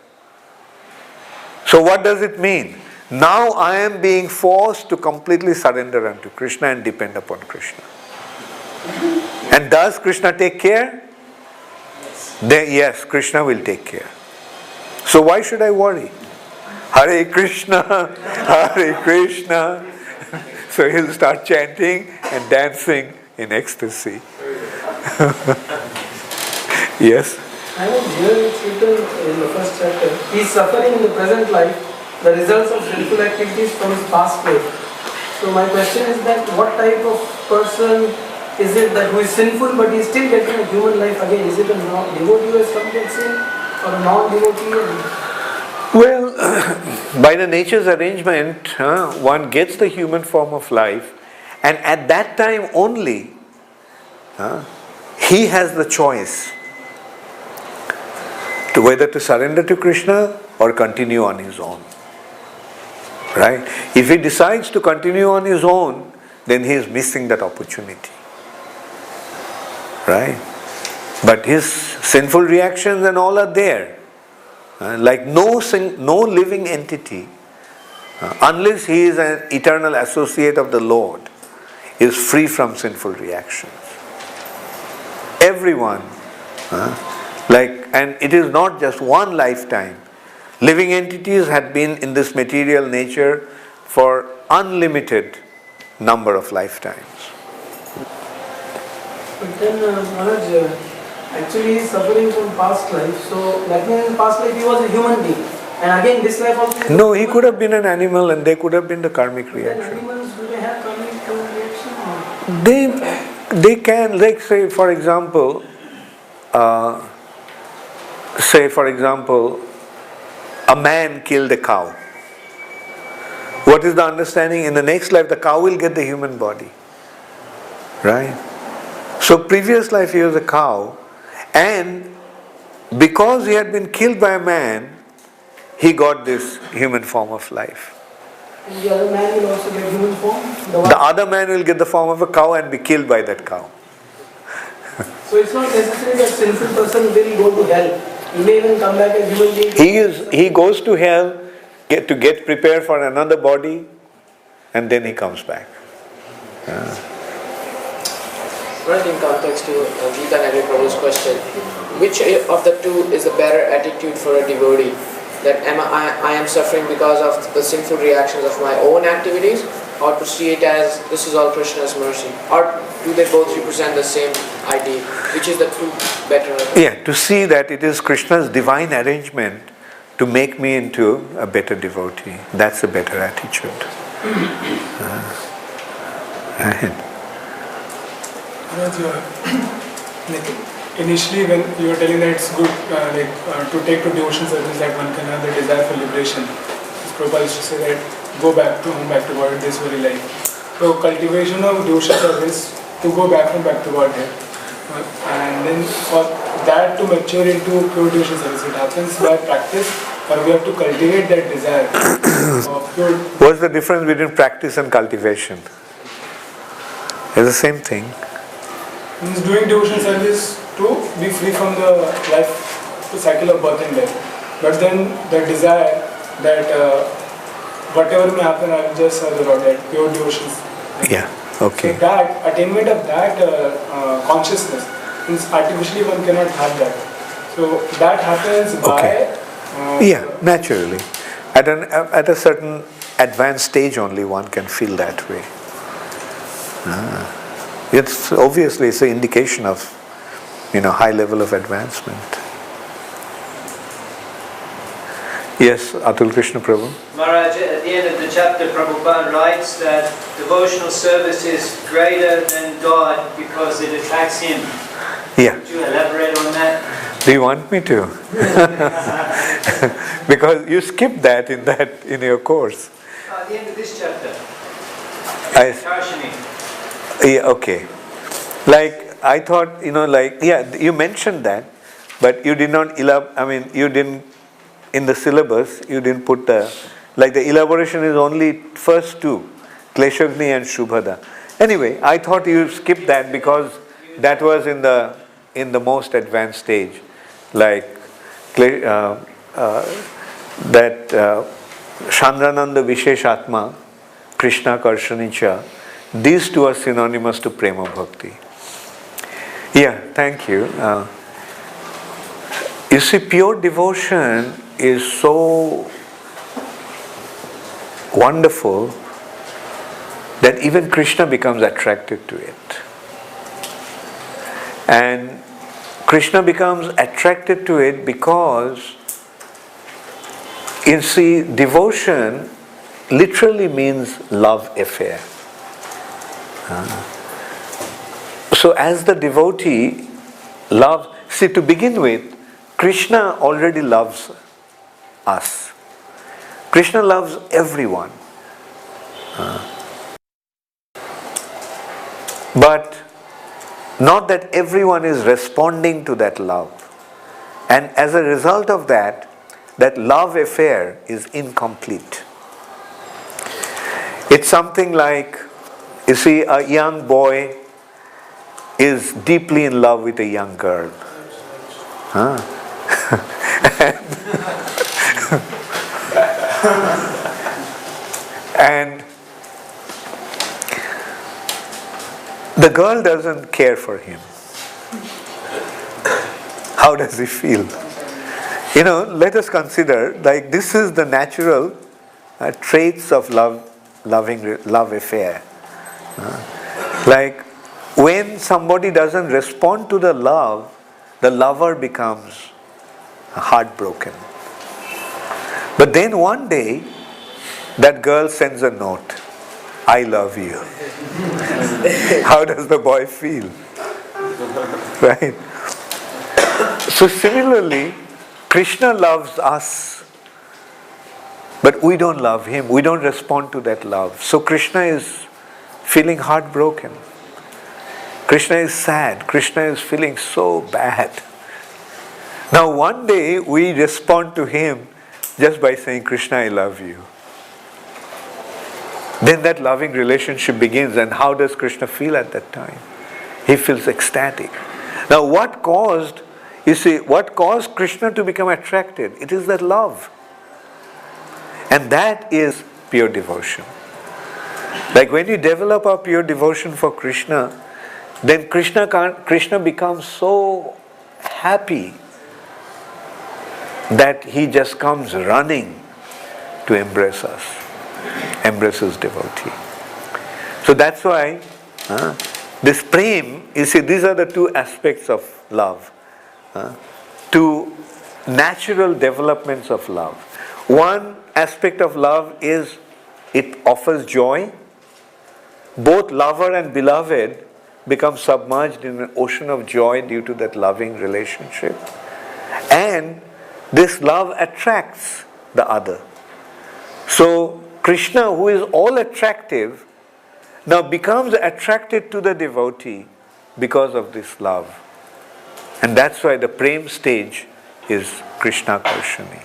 [SPEAKER 1] So what does it mean? Now I am being forced to completely surrender unto Krishna and depend upon Krishna. And does Krishna take care? Yes, Krishna will take care. So why should I worry? Hare Krishna, Hare Krishna. So he'll start chanting and dancing in ecstasy. Yes?
[SPEAKER 17] I was here, it's written in the first chapter. He is suffering in the present life the results of sinful activities from his past life. So my question is that what type of person is it that who is sinful but he is still getting a human life again? Is it a devotee who has committed sin or a non-devotee?
[SPEAKER 1] Well, by the nature's arrangement, one gets the human form of life, and at that time only, he has the choice to whether to surrender to Krishna or continue on his own. Right? If he decides to continue on his own, then he is missing that opportunity. Right? But his sinful reactions and all are there. Like no living entity, unless he is an eternal associate of the Lord, is free from sinful reactions. Everyone, and it is not just one lifetime. Living entities had been in this material nature for unlimited number of lifetimes.
[SPEAKER 17] But then Maharaj, actually he is suffering from past life, so that means in past life he was a human being. And again this life also...
[SPEAKER 1] No, he could have been an animal and there could have been the karmic reaction.
[SPEAKER 17] Then animals, do they have karmic reaction?
[SPEAKER 1] They can, like say for example, a man killed a cow. What is the understanding? In the next life the cow will get the human body. Right? So previous life he was a cow, and because he had been killed by a man, he got this human form of life.
[SPEAKER 17] And the other man will also get human form?
[SPEAKER 1] The other man will get the form of a cow and be killed by that cow.
[SPEAKER 17] So it's not necessary that sinful person will go to hell. He may even come back as human being.
[SPEAKER 1] He goes to hell to get prepared for another body, and then he comes back.
[SPEAKER 19] Right, in context to Gita Nagari Prabhu's question, which of the two is the better attitude for a devotee? That I am suffering because of the sinful reactions of my own activities, or to see it as this is all Krishna's mercy? Or do they both represent the same idea? Which is the two better?
[SPEAKER 1] Yeah, to see that it is Krishna's divine arrangement to make me into a better devotee. That's a better attitude.
[SPEAKER 8] Initially, when you were telling that it's good to take to devotion service, that one can have the desire for liberation. Prabhupada used to say that go back to home, back to God, this very life. So cultivation of devotion service to go back home, back to God here. And then for that to mature into pure devotion service, it happens by practice, or we have to cultivate that desire of pure.
[SPEAKER 1] What's the difference between practice and cultivation? It's the same thing.
[SPEAKER 8] Means doing devotion service to be free from the life, the cycle of birth and death. But then the desire that whatever may happen, I will just serve the Lord, that pure devotion.
[SPEAKER 1] Yeah, okay.
[SPEAKER 8] So that, attainment of that consciousness, means artificially one cannot have that. So that happens by...
[SPEAKER 1] yeah, naturally. At a certain advanced stage only one can feel that way. It's obviously it's an indication of high level of advancement. Yes, Atul Krishna Prabhu.
[SPEAKER 12] Maharaj, at the end of the chapter, Prabhupada writes that devotional service is greater than God because it attracts Him.
[SPEAKER 1] Yeah.
[SPEAKER 12] Could you elaborate on that?
[SPEAKER 1] Do you want me to? Because you skipped that in your course.
[SPEAKER 5] At the end of this chapter.
[SPEAKER 1] Yeah, okay. Like I thought, you mentioned that, but you did not you didn't, in the syllabus, you didn't put the elaboration is only first two, Kleshagni and Shubhada. Anyway, I thought you skipped that because that was in the most advanced stage, that Chandrananda Visheshatma, Krishna Karshanicha, these two are synonymous to Prema Bhakti. Yeah, thank you. You see, pure devotion is so wonderful that even Krishna becomes attracted to it. And Krishna becomes attracted to it because, you see, devotion literally means love affair. So as the devotee loves, see, to begin with, Krishna already loves us. Krishna loves everyone. But not that everyone is responding to that love. And as a result of that love affair is incomplete. It's something like, you see, a young boy is deeply in love with a young girl. And the girl doesn't care for him. How does he feel? Let us consider, this is the natural traits of love affair. When somebody doesn't respond to the love, the lover becomes heartbroken. But then one day, that girl sends a note, "I love you." How does the boy feel? Right? So similarly, Krishna loves us, but we don't love him. We don't respond to that love. So Krishna is feeling heartbroken. Krishna is sad. Krishna is feeling so bad. Now one day we respond to him just by saying, "Krishna, I love you." Then that loving relationship begins, and how does Krishna feel at that time? He feels ecstatic. Now what caused Krishna to become attracted? It is that love. And that is pure devotion. When you develop a pure devotion for Krishna, then Krishna becomes so happy that he just comes running to embrace us, embrace his devotee. So that's why this prem, you see, these are the two aspects of love, two natural developments of love. One aspect of love is it offers joy. Both lover and beloved become submerged in an ocean of joy due to that loving relationship. And this love attracts the other. So Krishna, who is all attractive, now becomes attracted to the devotee because of this love. And that's why the prem stage is Krishna Karshani.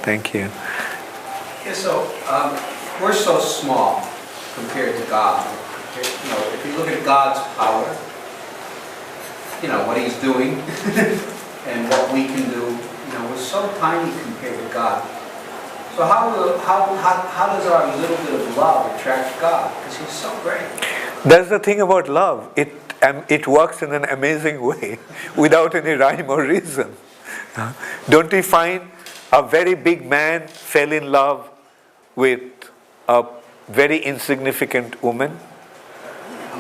[SPEAKER 1] Thank you.
[SPEAKER 5] Yeah, so we're so small compared to God. If you look at God's power, what he's doing and what we can do, we're so tiny compared to God. So how does our little bit of love attract God? Because he's so great.
[SPEAKER 1] That's the thing about love. It works in an amazing way without any rhyme or reason. Don't you find a very big man fell in love with a very insignificant woman?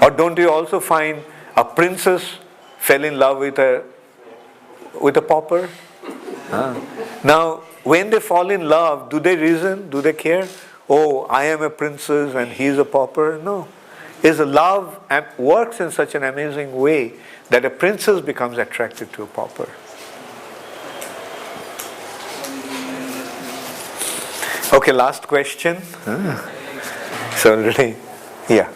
[SPEAKER 1] Or don't you also find a princess fell in love with a pauper? Now, when they fall in love, do they reason? Do they care? Oh, I am a princess and he is a pauper? No. His love works in such an amazing way that a princess becomes attracted to a pauper. Okay, last question. So already, yeah.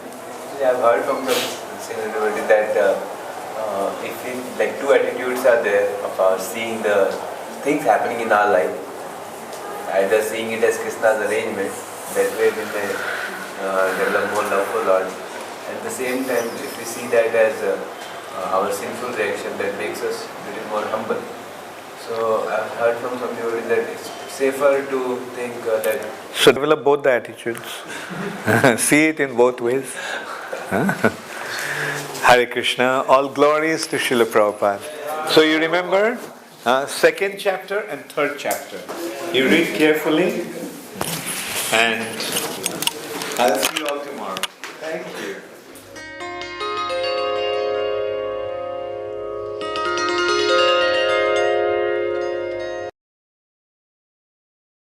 [SPEAKER 20] I've heard from the Seniority that if we, like two attitudes are there of seeing the things happening in our life, either seeing it as Krishna's arrangement, that way we may develop more love for Lord. At the same time, if we see that as our sinful reaction, that makes us a little more humble. So I've heard from some devotees that it's safer to think that...
[SPEAKER 1] So develop both the attitudes. See it in both ways. Hare Krishna, all glories to Srila Prabhupada. So you remember second chapter and third chapter. You read carefully and I'll see you